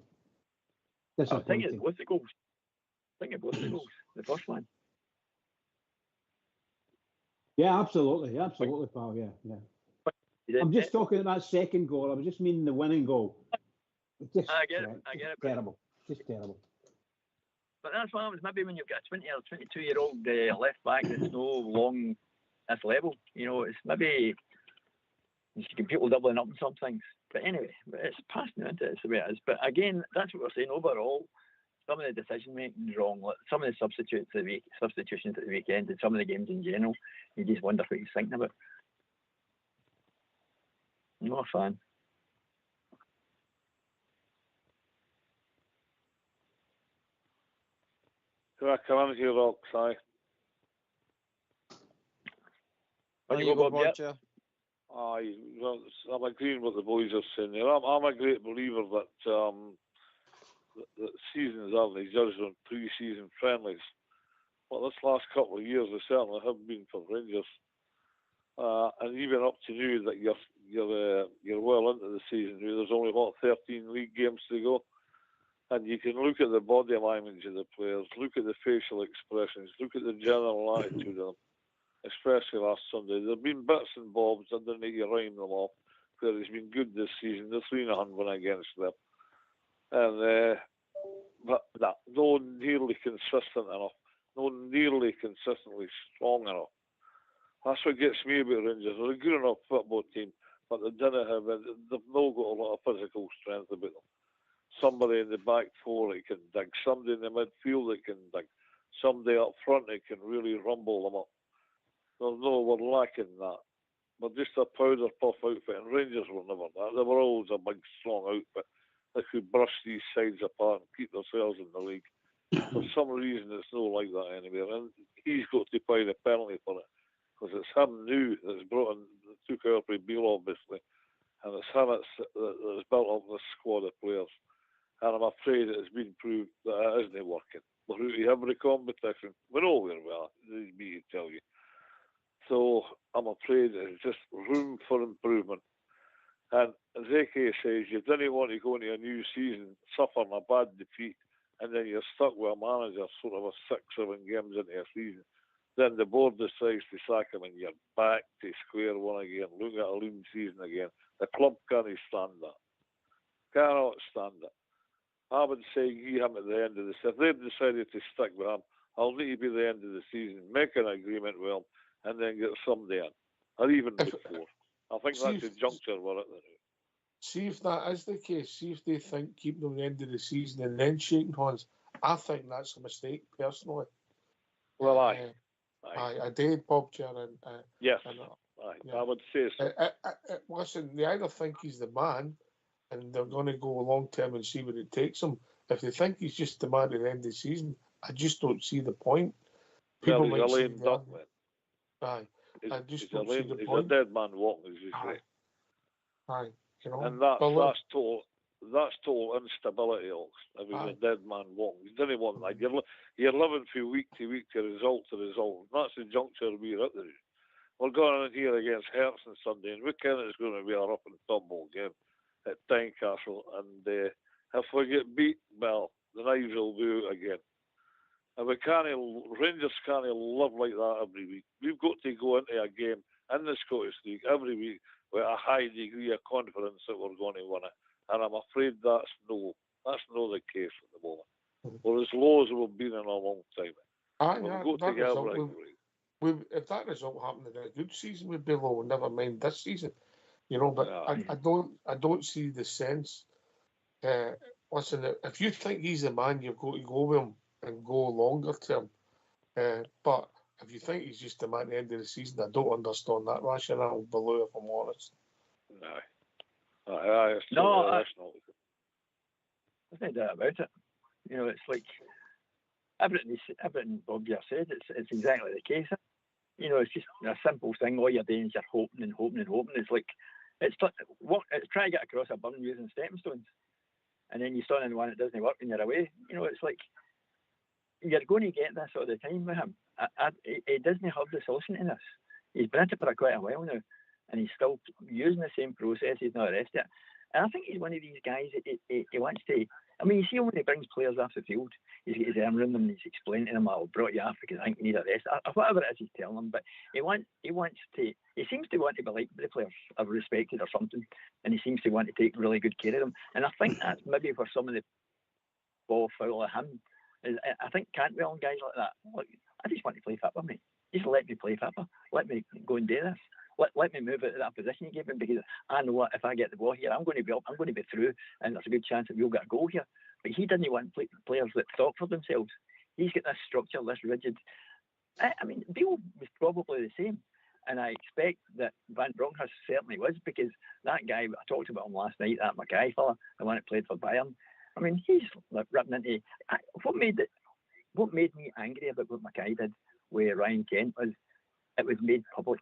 I think it was the goals. The first one. Yeah, absolutely, pal. Yeah. I'm just talking about that second goal. I was just meaning the winning goal. Just, I get it. Terrible. Just terrible. But that's what happens. Maybe when you've got a 20 or 22-year-old left back that's no long this level, you know, it's maybe you see people doubling up on some things. But anyway, it's past now, isn't it? It's the way it is. But again, that's what we're saying overall. Some of the decision making is wrong. Some of the substitutions at the weekend, and some of the games in general, you just wonder what he's thinking about. I'm not a fan. Can I come in here, Rox? Aye. You go, Bob, yeah. Aye, well, I'm agreeing with the boys are saying there. I'm a great believer that that seasons aren't judged on pre-season friendlies. Well, this last couple of years, they certainly have been for Rangers, and even up to now that you're well into the season. There's only 13 league games to go, and you can look at the body language of the players, look at the facial expressions, look at the general attitude of them. Especially last Sunday, there've been bits and bobs. I don't need to rhyme them all. Where he's been good this season. The 3-0 win against them, and but no nearly consistent enough. No nearly consistently strong enough. That's what gets me about Rangers. They're a good enough football team, but they've not got a lot of physical strength about them. Somebody in the back four that can dig. Somebody in the midfield that can dig. Somebody up front that can really rumble them up. We're lacking that. We're just a powder puff outfit, and Rangers were never that. They were always a big, strong outfit that could brush these sides apart and keep themselves in the league. For some reason, it's not like that anywhere, and he's got to pay the penalty for it, because it's him new that's took over Bill, obviously, and it's him that's built up this squad of players. And I'm afraid it's been proved that it isn't working. We're out of every competition. We know where we are, it's me to tell you. So I'm afraid there's just room for improvement. And as AK says, you didn't want to go into a new season suffering a bad defeat, and then you're stuck with a manager sort of a 6-7 games into a season. Then the board decides to sack him, and you're back to square one again, looking at a lean season again. The club can't stand that. Cannot stand it. I would say give him at the end of the season. If they've decided to stick with him, I'll need to be the end of the season, make an agreement with him, and then get somebody in, or even before. I think that's the juncture we're at the now. See if that is the case. See if they think keeping them at the end of the season and then shaking hands. I think that's a mistake, personally. Well, aye. I did, Bob Gerrard. Yes, yeah. I would say so. Listen, they either think he's the man and they're going to go long term and see where it takes him. If they think he's just the man at the end of the season, I just don't see the point. People he's might a lame duck, man. Aye. I just he's don't see the he's point. a dead man walking, as you say. Aye. You know, and that's total instability, Ox. If he's a dead man walking, you didn't want that. You're living from week to week, to result to result. That's the juncture we're at. We're going in here against Hearts on Sunday, and we can it's going to be a rough and tumble game at Tynecastle. And if we get beat, well, the knives will be out again. And Rangers can't live like that every week. We've got to go into a game in the Scottish League every week with a high degree of confidence that we're going to win it. And I'm afraid that's not the case at the moment. We're as low as we've been in a long time. If that result happened in a good season, we'd be low. Never mind this season, you know. But I don't see the sense. Listen, if you think he's the man, you've got to go with him and go longer term. But if you think he's just the man at the end of the season, I don't understand that rationale below, if I'm honest. No. There's no doubt about it. You know, it's like everything Bob just said, it's exactly the case. You know, it's just a simple thing. All you're doing is you're hoping and hoping and hoping. It's trying to get across a burn using stepping stones, and then you stand in one that doesn't work and you're away. You know, it's like you're going to get this all the time with him. He doesn't have the solution in this. He's been at it for quite a while now, and he's still using the same processes and all the rest of it. And I think he's one of these guys that he wants to. I mean, you see when he brings players off the field, he's got his arm around them and he's explaining to them, "I brought you off because I think you need a rest," or whatever it is he's telling them. But he seems to want to be like the players are respected or something, and he seems to want to take really good care of them. And I think that's maybe for some of the ball foul of him. I think Cantwell and guys like that. Look, I just want to play football, mate. Just let me play football. Let me go and do this. Let me move out of that position you gave me, because I know what, if I get the ball here, I'm going to be up, I'm going to be through, and there's a good chance that we'll get a goal here. But he didn't want players that thought for themselves. He's got this structure, this rigid. I mean, Beale was probably the same, and I expect that Van Bronckhorst certainly was, because that guy, I talked about him last night, that Mackay fella, the one that played for Bayern. I mean, he's like ripping into. What made me angry about what Mackay did with Ryan Kent was it was made public.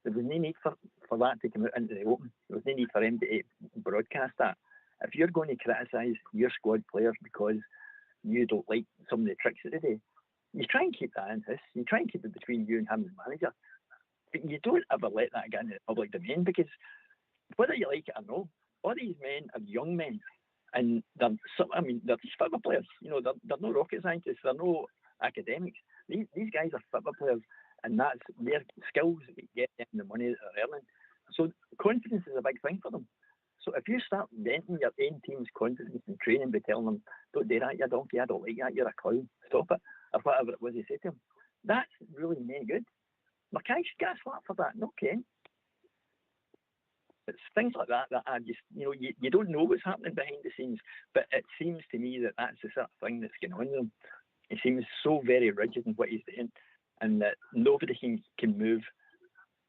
There was no need for that to come out into the open. There was no need for him to broadcast that. If you're going to criticise your squad players because you don't like some of the tricks that they do, you try and keep that in this. You try and keep it between you and him as manager. But you don't ever let that get into the public domain, because whether you like it or no, all these men are young men. And they're just football players. You know, they're no rocket scientists. They're no academics. These guys are football players, and that's their skills that get them the money that they're earning. So confidence is a big thing for them. So if you start denting your own team's confidence in training by telling them, "Don't do that, you donkey, I don't like that, you're a clown, stop it," or whatever it was you say to him, that's really no good. Mackay should get a slap for that, not Ken. It's things like that I just, you don't know what's happening behind the scenes, but it seems to me that that's the sort of thing that's going on with him. He seems so very rigid in what he's doing, and that nobody can move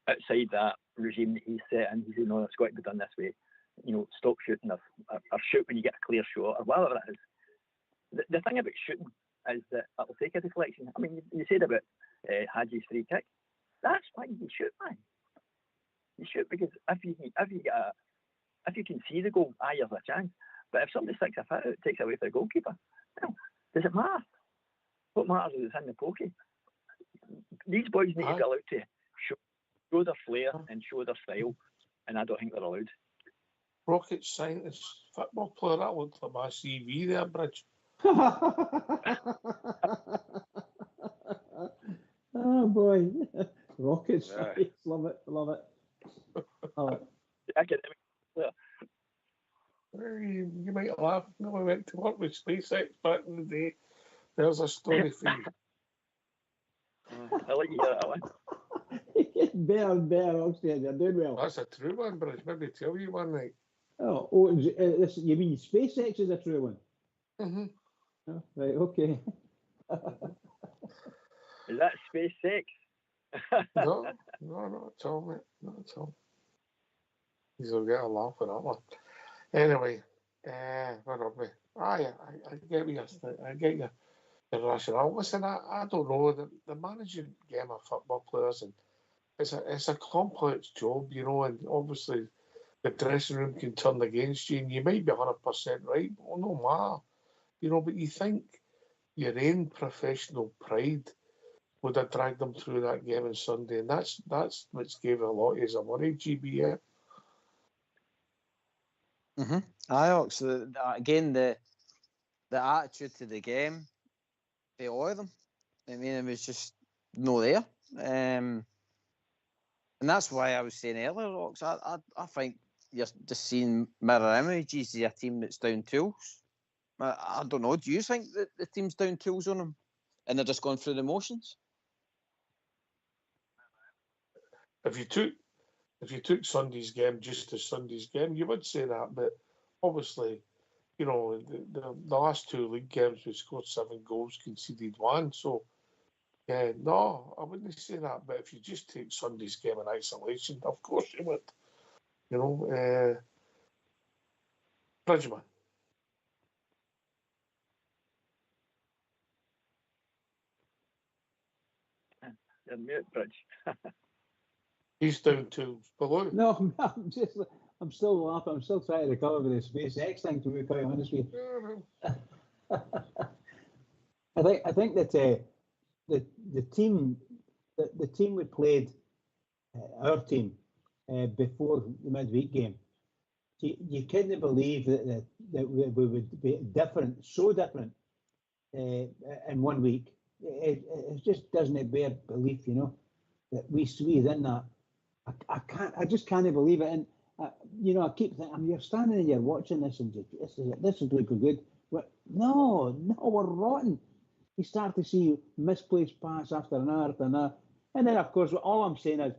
outside that regime that he's set in. He says, "No, it's got to be done this way. Stop shooting, or shoot when you get a clear shot," or whatever it is. The thing about shooting is that it'll take a deflection. I mean, you said about Hadji's free kick. That's why you shoot, man. You shoot because if you can see the goal, there's a chance. But if somebody sticks a foot out, it takes away from the goalkeeper. Well, does it matter? What matters is it's in the pokey. These boys need to be allowed to show their flair and show their style, and I don't think they're allowed. Rocket scientist football player, that looks like my CV there, Bridge. Oh boy, rocket science, love it. Academic player. You might laugh. No, I went to work with SpaceX back in the day. There's a story for you. I'll let you hear that one. Better and better, upstairs. You're doing well. That's a true one, but I'd maybe tell you one night. You mean SpaceX is a true one? Mm-hmm. Oh, right, okay. Is that SpaceX? No, not at all, mate. Not at all. You'll get a laugh at that one. Anyway, where are we? I get you. I get you. The rationale. Listen, I don't know. The managing game of football players, and it's a complex job, and obviously the dressing room can turn against you, and you might be 100% right, but no matter, but you think your own professional pride would have dragged them through that game on Sunday, and that's what's gave a lot of a worry, GB. Ajax, again, the attitude to the game, all of them. I mean, it was just no there. And that's why I was saying earlier, Ox, I think you're just seeing mirror images of a team that's down tools. I don't know. Do you think that the team's down tools on them and they're just going through the motions? If you took Sunday's game just as Sunday's game, you would say that. But obviously, the last two league games we scored 7 goals, conceded 1. So, no, I wouldn't say that. But if you just take Sunday's game in isolation, of course you would. Bridgman. You're mute, Bridge. He's down to below. No, I'm still laughing. I'm still trying to recover with the SpaceX thing, to be quite honest with you. I think that the team we played, our team, before the midweek game, you couldn't believe that we would be different, so different in 1 week. It just doesn't bear belief, that we in that. I just can't believe it. And I keep thinking, you're standing there watching this, and this is looking good. No, we're rotten. You start to see misplaced pass after another, and then of course all I'm saying is,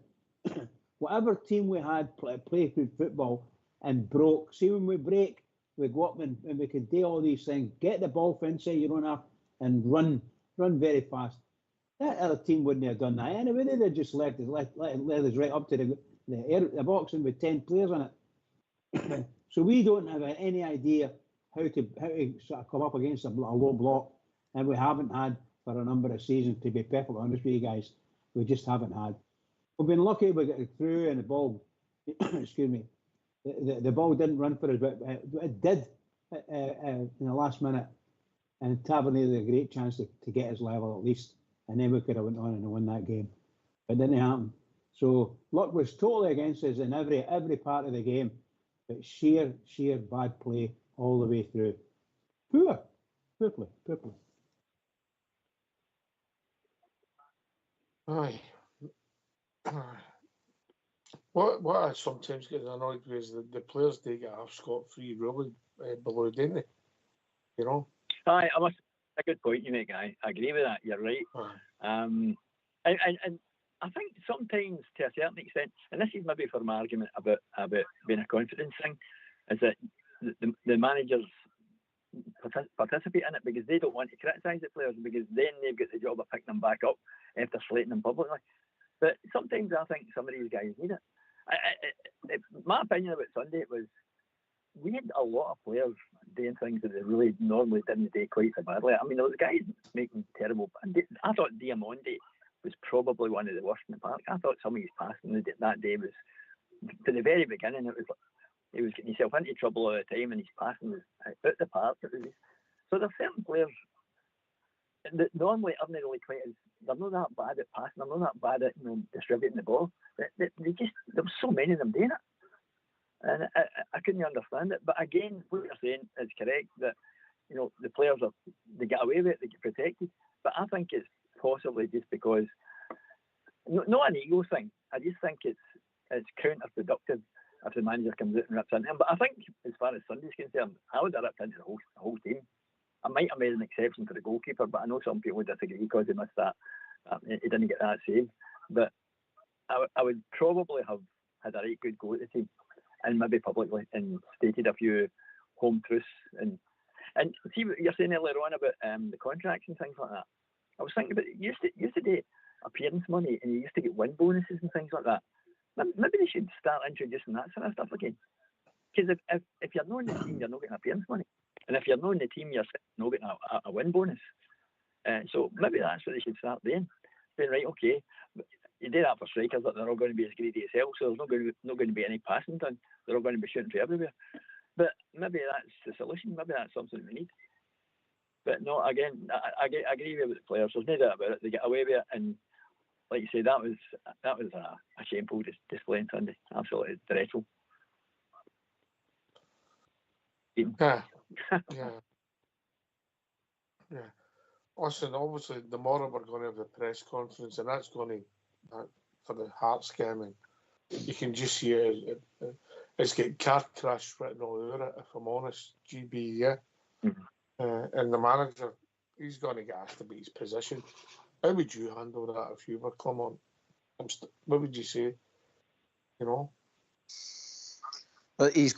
whatever team we had play good football and broke. See, when we break, we go up and we can do all these things. Get the ball for inside your own half and run very fast. That other team wouldn't have done that anyway. They'd have just led us right up to the boxing with 10 players in it. So we don't have any idea how to sort of come up against a low block, and we haven't had for a number of seasons. To be perfectly honest with you guys, we just haven't had. We've been lucky we got through, and the ball, excuse me, the ball didn't run for us, but it did in the last minute. And Tavernier had a great chance to get his level at least, and then we could have went on and won that game. But it didn't happen. So luck was totally against us in every part of the game, but sheer bad play all the way through. Poor play. Aye. What I sometimes get annoyed with is the players they get off scot-free really below, don't they? Aye, a good point you make, guy. I agree with that. You're right. And I think sometimes, to a certain extent, and this is maybe for my argument about being a confidence thing, is that the managers participate in it because they don't want to criticise the players, because then they've got the job of picking them back up after slating them publicly. But sometimes I think some of these guys need it. My opinion about Sunday was we had a lot of players doing things that they really normally didn't do quite so badly. I mean, there was guys making terrible. I thought Diamondi was probably one of the worst in the park. I thought some of his passing that day was, from the very beginning, it was like he was getting himself into trouble all the time, and his passing was out the park. So there's certain players that normally aren't really quite as, they're not that bad at passing, they're not that bad at distributing the ball. There was so many of them doing it. And I couldn't understand it. But again, what you're saying is correct, that the players they get away with it, they get protected. But I think it's possibly just because, not an ego thing, I just think it's counterproductive if the manager comes out and rips into him. But I think as far as Sunday's concerned, I would have ripped into the whole team. I might have made an exception for the goalkeeper, but I know some people would disagree because he missed that. He didn't get that save. But I would probably have had a right good go at the team, and maybe publicly, and stated a few home truths. And see what you're saying earlier on about the contracts and things like that. I was thinking about it. You used to do appearance money, and you used to get win bonuses and things like that. Maybe they should start introducing that sort of stuff again. Because if you're not in the team, you're not getting appearance money. And if you're not in the team, you're not getting a win bonus. So maybe that's what they should start doing. Saying, right, okay, you do that for strikers, that they're all going to be as greedy as hell, so there's not going to be any passing done. They're all going to be shooting from everywhere. But maybe that's the solution. Maybe that's something we need. But no, again, I agree with the players. There's no doubt about it. They get away with it, and like you say, that was a shameful display on Sunday. Absolutely dreadful. Yeah. Listen, obviously, tomorrow we're going to have the press conference, and that's going to, for the Hearts game, and you can just see it's got car crash written all over it, if I'm honest, GB, yeah. Mm-hmm. And the manager, he's going to get asked to be his position. How would you handle that if you were come on? What would you say? But he's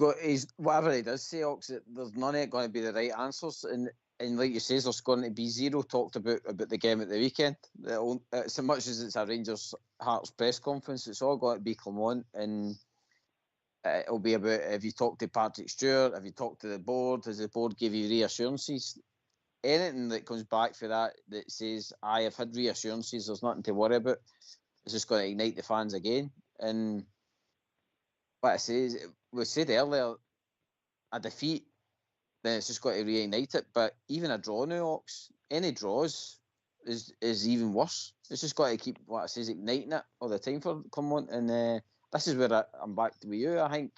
whatever he does say, Ox, there's none of it going to be the right answers. And like you say, there's going to be zero talked about the game at the weekend. So much as it's a Rangers Hearts press conference, it's all going to be Clement, and it'll be about, have you talked to Patrick Stewart, have you talked to the board, has the board give you reassurances? anything that comes back for that says, I have had reassurances, there's nothing to worry about, it's just going to ignite the fans again. And what I say is, we said earlier, a defeat, then it's just got to reignite it. But even a draw now, Ox, any draws is even worse. It's just got to keep, what I say, igniting it all the time for Clermont. And this is where I'm back with you. I think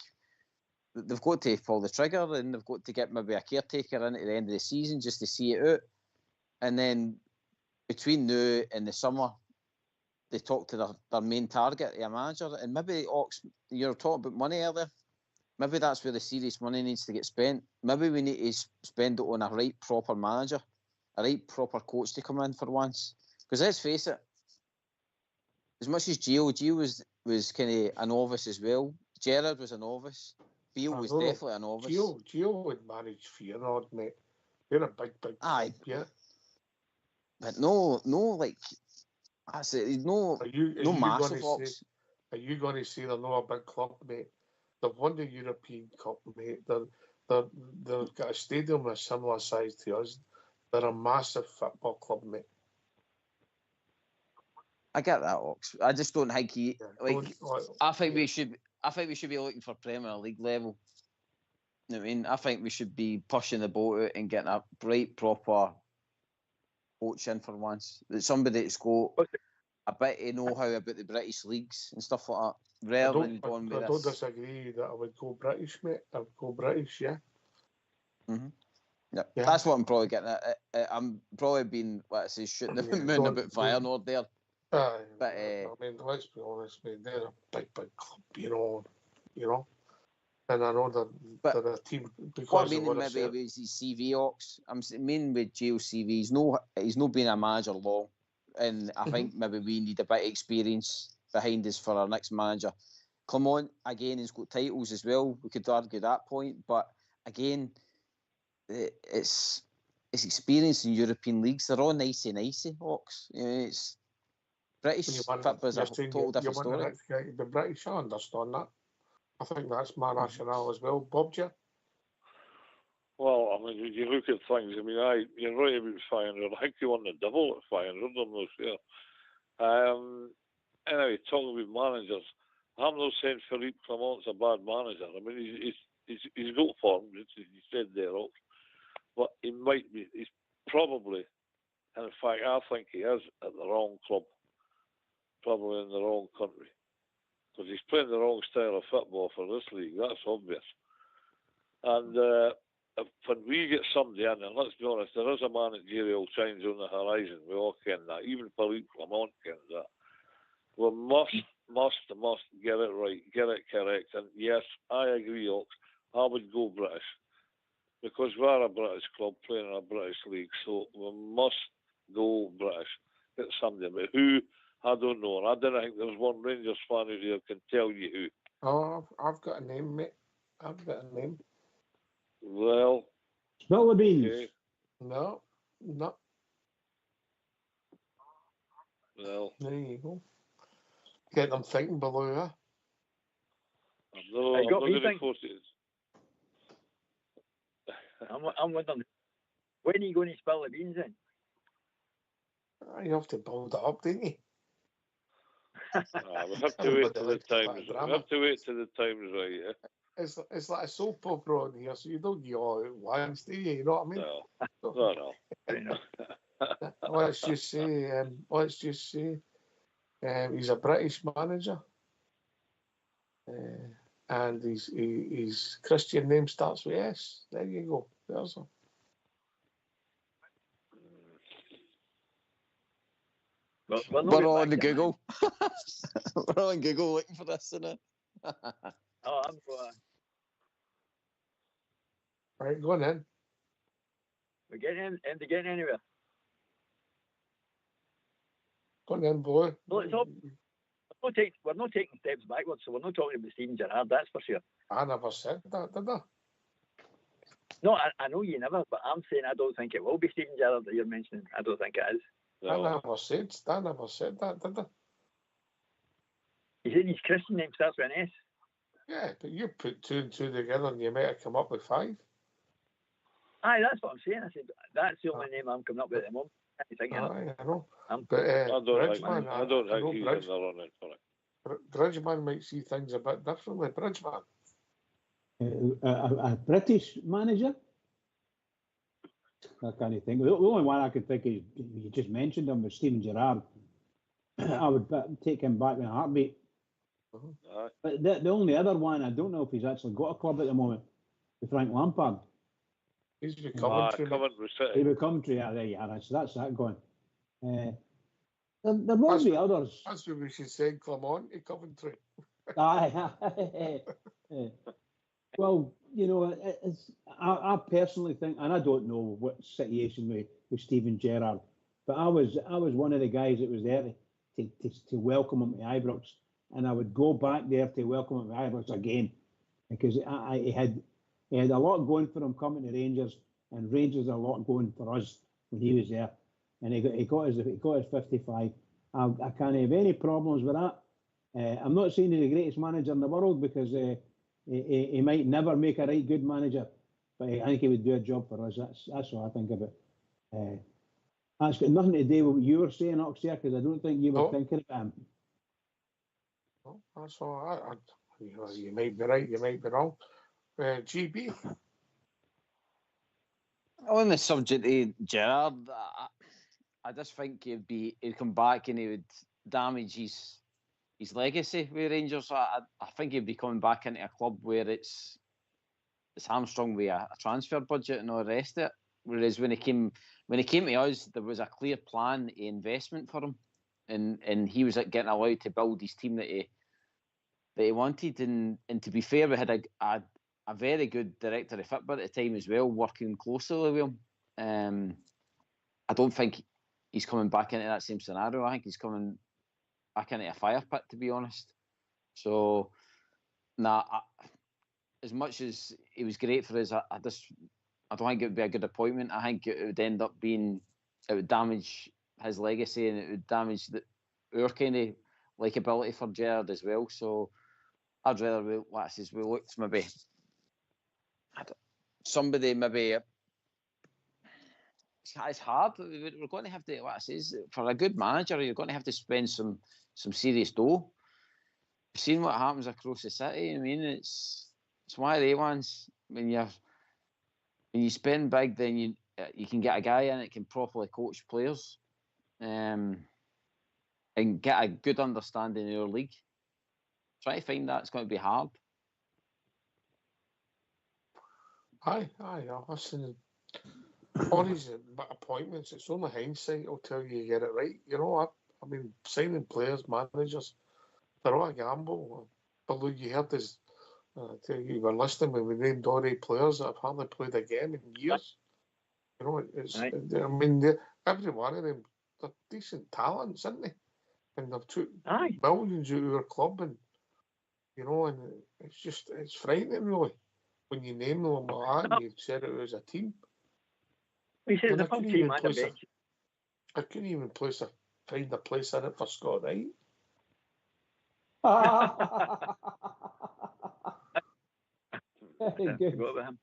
they've got to pull the trigger, and they've got to get maybe a caretaker in at the end of the season just to see it out. And then between now and the summer, they talk to their main target, a manager. And maybe, Ox, you're talking about money earlier. Maybe that's where the serious money needs to get spent. Maybe we need to spend it on a right proper manager, a right proper coach to come in for once. Because let's face it, as much as Gio was kind of a novice as well. Gerrard was a novice. Beale was definitely a novice. Gio would manage Feyenoord, mate. They're a big club, yeah. But no, like, I say, no massive Ox. Are you going to say they're not a big club, mate? They've won the European Cup, mate. They've got a stadium a similar size to us. They're a massive football club, mate. I get that, Ox. I just don't think I think we should be looking for Premier League level. You know what I mean? I think we should be pushing the boat out and getting a right proper coach in for once. Somebody that's got a bit of know-how about the British leagues and stuff like that. I don't disagree that I would go British, mate. I would go British, yeah. Mm-hmm. Yeah, that's what I'm probably getting at. I'm probably being, what I say, shooting the moon about Feyenoord there. But I mean, let's be honest, mate. They're a big club, you know. And I know they're a team because what I mean maybe is his CV, Ox. I mean with Gio's CV, he's not been a manager long, and I think maybe we need a bit of experience behind us for our next manager. Clermont, again, he's got titles as well. We could argue that point, but again, it's experience in European leagues. They're all nicey, Ox. You know, it's British football's a total different story. The British, I understand that. I think that's my rationale as well. Bob, Jim? Well, I mean, you look at things, I mean, you're right about Feyenoord. I think you won the double at Feyenoord, I'm not sure. Anyway, talking about managers, I'm not saying Philippe Clermont's a bad manager. I mean, he's got form, as you said there, but he might be, he's probably, and in fact, I think he is at the wrong club, probably in the wrong country. Because he's playing the wrong style of football for this league, that's obvious. And when we get somebody in, and let's be honest, there is a managerial change on the horizon, we all ken that, even Philippe Clermont kens that. We must get it right, get it correct. And yes, I agree, Ox, I would go British. Because we're a British club playing in a British league, so we must go British. Get somebody, but who? I don't know, and I don't think there's one Rangers fan who can tell you who. Oh, I've got a name, mate. I've got a name. Well, spill the beans. Okay. No. Well, there you go. Get them thinking below, huh? I'm not going to force it. I'm wondering, when are you going to spill the beans then? You have to build it up, don't you? We have to wait till the time's right. We have to wait till the time's right, yeah. It's like a soap opera on here, so you don't get all at once, do you? You know what I mean? No. Let's just say, he's a British manager, and his Christian name starts with S. There you go. There's him. We're on the Google. We're on Google looking for this, isn't it? I'm going. Right, go on then. We're getting anywhere. Go on then, boy. No, we're not taking steps backwards, so we're not talking about Steven Gerrard, that's for sure. I never said that, did I? No, I know you never, but I'm saying I don't think it will be Steven Gerrard that you're mentioning. I don't think it is. No. I never said that, did I? He said his Christian name starts with an S. Yeah, but you put 2 and 2 together and you might have come up with 5. Aye, that's what I'm saying. I said that's the only name I'm coming up with at the moment. I know. But I don't Bridgman, think, I don't I know think he's Bridge- in the running for it. Bridgman might see things a bit differently. Bridgman. A British manager? I can't think. The only one I could think of, you just mentioned him, was Steven Gerrard. I would take him back in a heartbeat. Aye. But the only other one, I don't know if he's actually got a club at the moment, is Frank Lampard. He's with Ah, Coventry. Coventry He City. with Coventry, there you are. So that's that going. There will be others. That's what we should say, Clement to Coventry. Aye. Well, you know, I personally think, and I don't know what situation with Steven Gerrard, but I was one of the guys that was there to welcome him to Ibrox, and I would go back there to welcome him to Ibrox again, because he had a lot going for him coming to Rangers, and Rangers had a lot going for us when he was there, and he got his 55. I can't have any problems with that. I'm not saying he's the greatest manager in the world, because he might never make a right good manager, but I think he would do a job for us. That's what I think of it. That's got nothing to do with what you were saying, Oxia, because I don't think you were thinking about him. Well, that's all right. You might be right, you might be wrong. GB. On the subject of Gerrard, I just think he'd come back and he would damage his legacy with Rangers. I think he'd be coming back into a club where it's hamstrung with a transfer budget and all the rest of it. Whereas when he came to us, there was a clear plan of investment for him, and he was getting allowed to build his team that he wanted. And to be fair, we had a very good director of football at the time as well, working closely with him. I don't think he's coming back into that same scenario. I think he's coming back into a fire pit, to be honest. So, as much as he was great for us, I don't think it would be a good appointment. I think it would end up it would damage his legacy, and it would damage our kind of likability for Gerrard as well. So I'd rather we looked maybe somebody maybe. It's hard. We're going to have to, like I says, for a good manager, you're going to have to spend some serious dough. You've seen what happens across the city. I mean, it's one of the ones when you spend big, then you can get a guy in that can properly coach players, and get a good understanding of your league. Try to find that, it's going to be hard. Aye. Listen, all these appointments, it's only hindsight will tell you get it right. You know, I mean, signing players, managers, they're all a gamble. Although you heard this, you were listening when we named all the players that have hardly played again in years. You know, I mean, every one of them, they're decent talents, aren't they? And they've took millions out of our club, and you know, and it's frightening really when you name them like that and you said it was a team. He said the full team and the bench. I couldn't even find a place in it for Scott Wright. Very good. Forgot about him.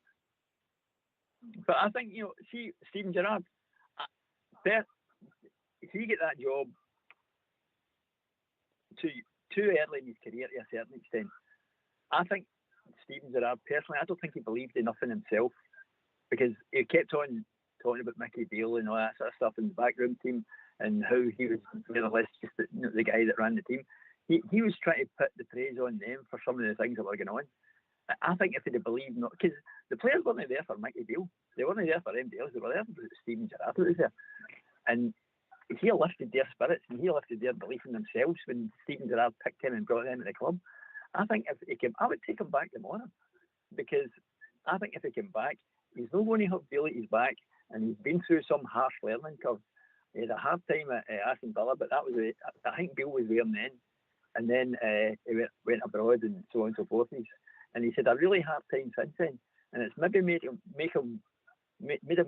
But I think, you know, see, Steven Gerrard, if he get that job too early in his career to a certain extent, I think Steven Gerrard, personally, I don't think he believed enough in himself, because he kept on talking about Mickey Beale and all that sort of stuff in the backroom team, and how he was more or less just the guy that ran the team. He was trying to put the praise on them for some of the things that were going on. I think if he'd have believed, not because the players weren't there for Mickey Beale, they weren't there for anybody else, they were there for Steven Gerrard who was there. And he lifted their spirits and he lifted their belief in themselves when Steven Gerrard picked him and brought him into the club. I think if he came, I would take him back tomorrow, because I think if he came back, he's not going to have Beale at his back, and he's been through some harsh learning curve. He had a hard time at Aston Villa, but that was I think Beale was there then, and then he went abroad and so on and so forth. And he's had a really hard time since then, and it's maybe made him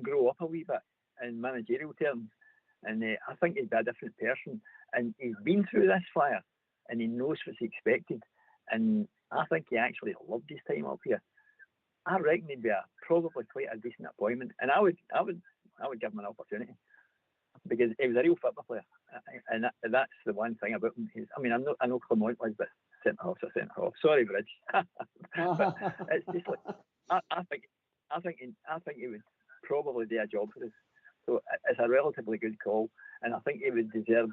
grow up a wee bit in managerial terms. And I think he'd be a different person, and he's been through this fire, and he knows what's expected. And I think he actually loved his time up here. I reckon he'd be probably quite a decent appointment, and I would give him an opportunity because he was a real football player, and that's the one thing about him. I know Clement was, but centre half's a centre half. Sorry, Bridge, but it's just like I think he would probably do a job for us. So it's a relatively good call, and I think he would deserve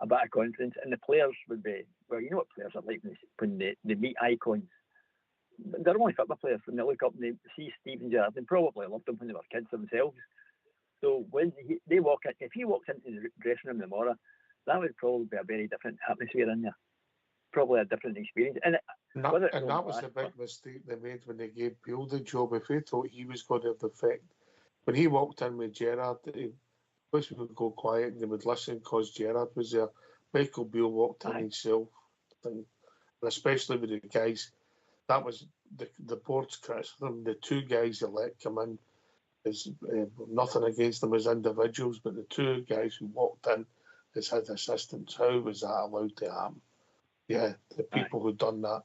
a bit of confidence. And the players would be, well, you know what players are like when they meet icons. They're only football players. When they look up and they see Steven Gerrard, they probably loved him when they were kids themselves. So when they walk in, if he walks into the dressing room tomorrow, that would probably be a very different atmosphere in there. Probably a different experience. And that was the big mistake they made when they gave Beale the job. If they thought he was going to have the effect, when he walked in with Gerrard, most people would go quiet and they would listen because Gerrard was there. Michael Beale walked in himself, and especially with the guys. That was the board's criticism. The two guys they let come in, is nothing against them as individuals, but the two guys who walked in as his assistants, how was that allowed to happen? Yeah, the people who done that,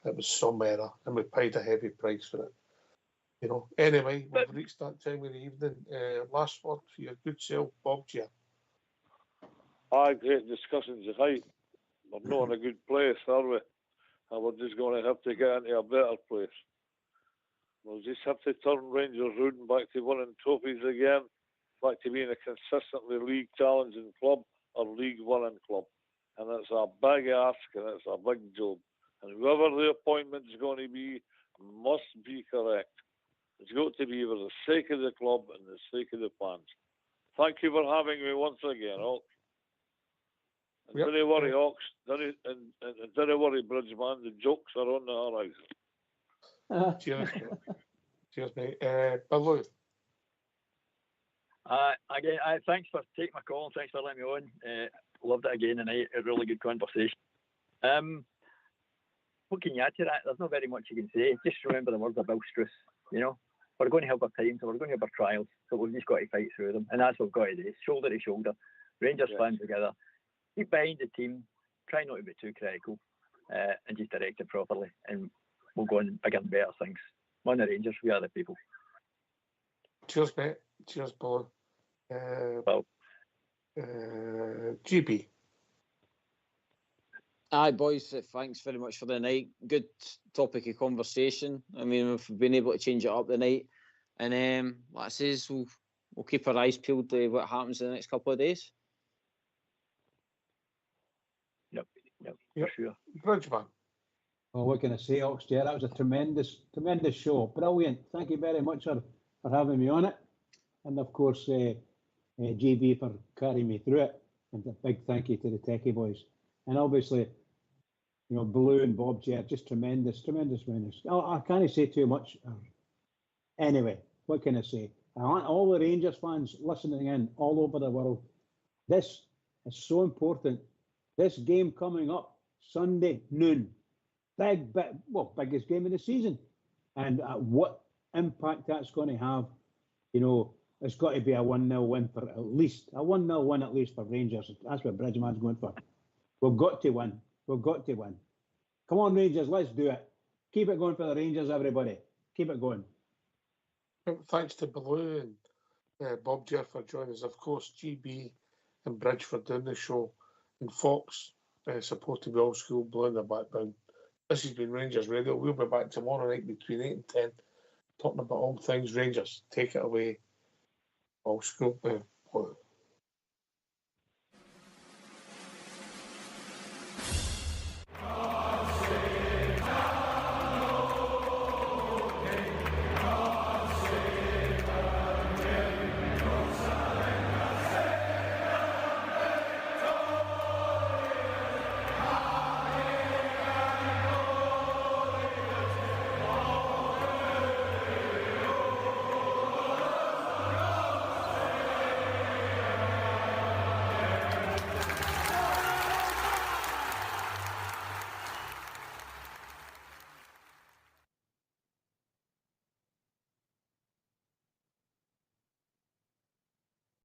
it was some error, and we paid a heavy price for it. You know. Anyway, we've reached that time of the evening. Last word for your good self, Bob G. Great discussions tonight. We're not in a good place, are we? And we're just going to have to get into a better place. We'll just have to turn Rangers Road back to winning trophies again, back to being a consistently league challenging club or league winning club. And it's a big ask and it's a big job. And whoever the appointment is going to be must be correct. It's got to be for the sake of the club and the sake of the fans. Thank you for having me once again, Hawks. And don't worry, Hawks. Don't worry, Bridgeman. The jokes are on the horizon. Cheers, mate. Cheers, mate. Billy. Again, thanks for taking my call and thanks for letting me on. Loved it again tonight. A really good conversation. What can you add to that? There's not very much you can say. Just remember the words of Bill Struess. You know, we're going to have our times, so we're going to have our trials, so we've just got to fight through them, and that's what we've got to do. Shoulder to shoulder, Rangers fans together. Keep behind the team. Try not to be too critical, and just direct it properly, and we'll go on bigger and better things. We're the Rangers. We are the people. Cheers, mate. Cheers, Paul. GB. Aye, boys, thanks very much for the night. Good topic of conversation. I mean, we've been able to change it up the night. And like I says, we'll keep our eyes peeled to what happens in the next couple of days. Yep, for sure. Bridgeman. Well, what can I say, Oxter? That was a tremendous show. Brilliant. Thank you very much for having me on it. And of course, GB for carrying me through it. And a big thank you to the Techie boys. And obviously, you know, Blue and Bob J, just tremendous. I can't say too much. Anyway, what can I say? I want all the Rangers fans listening in all over the world. This is so important. This game coming up Sunday noon. Biggest game of the season. And what impact that's going to have, you know, it's got to be a 1-0 win for at least, a 1-0 win at least for Rangers. That's what Bridgeman's going for. We've got to win. Come on, Rangers, let's do it. Keep it going for the Rangers, everybody. Keep it going. Thanks to Blue and Bob Jeff for joining us. Of course, GB and Bridge for doing the show. And Fox supporting the old school Blue in the background. This has been Rangers Radio. We'll be back tomorrow night between 8 and 10 talking about all things Rangers. Take it away. Old school.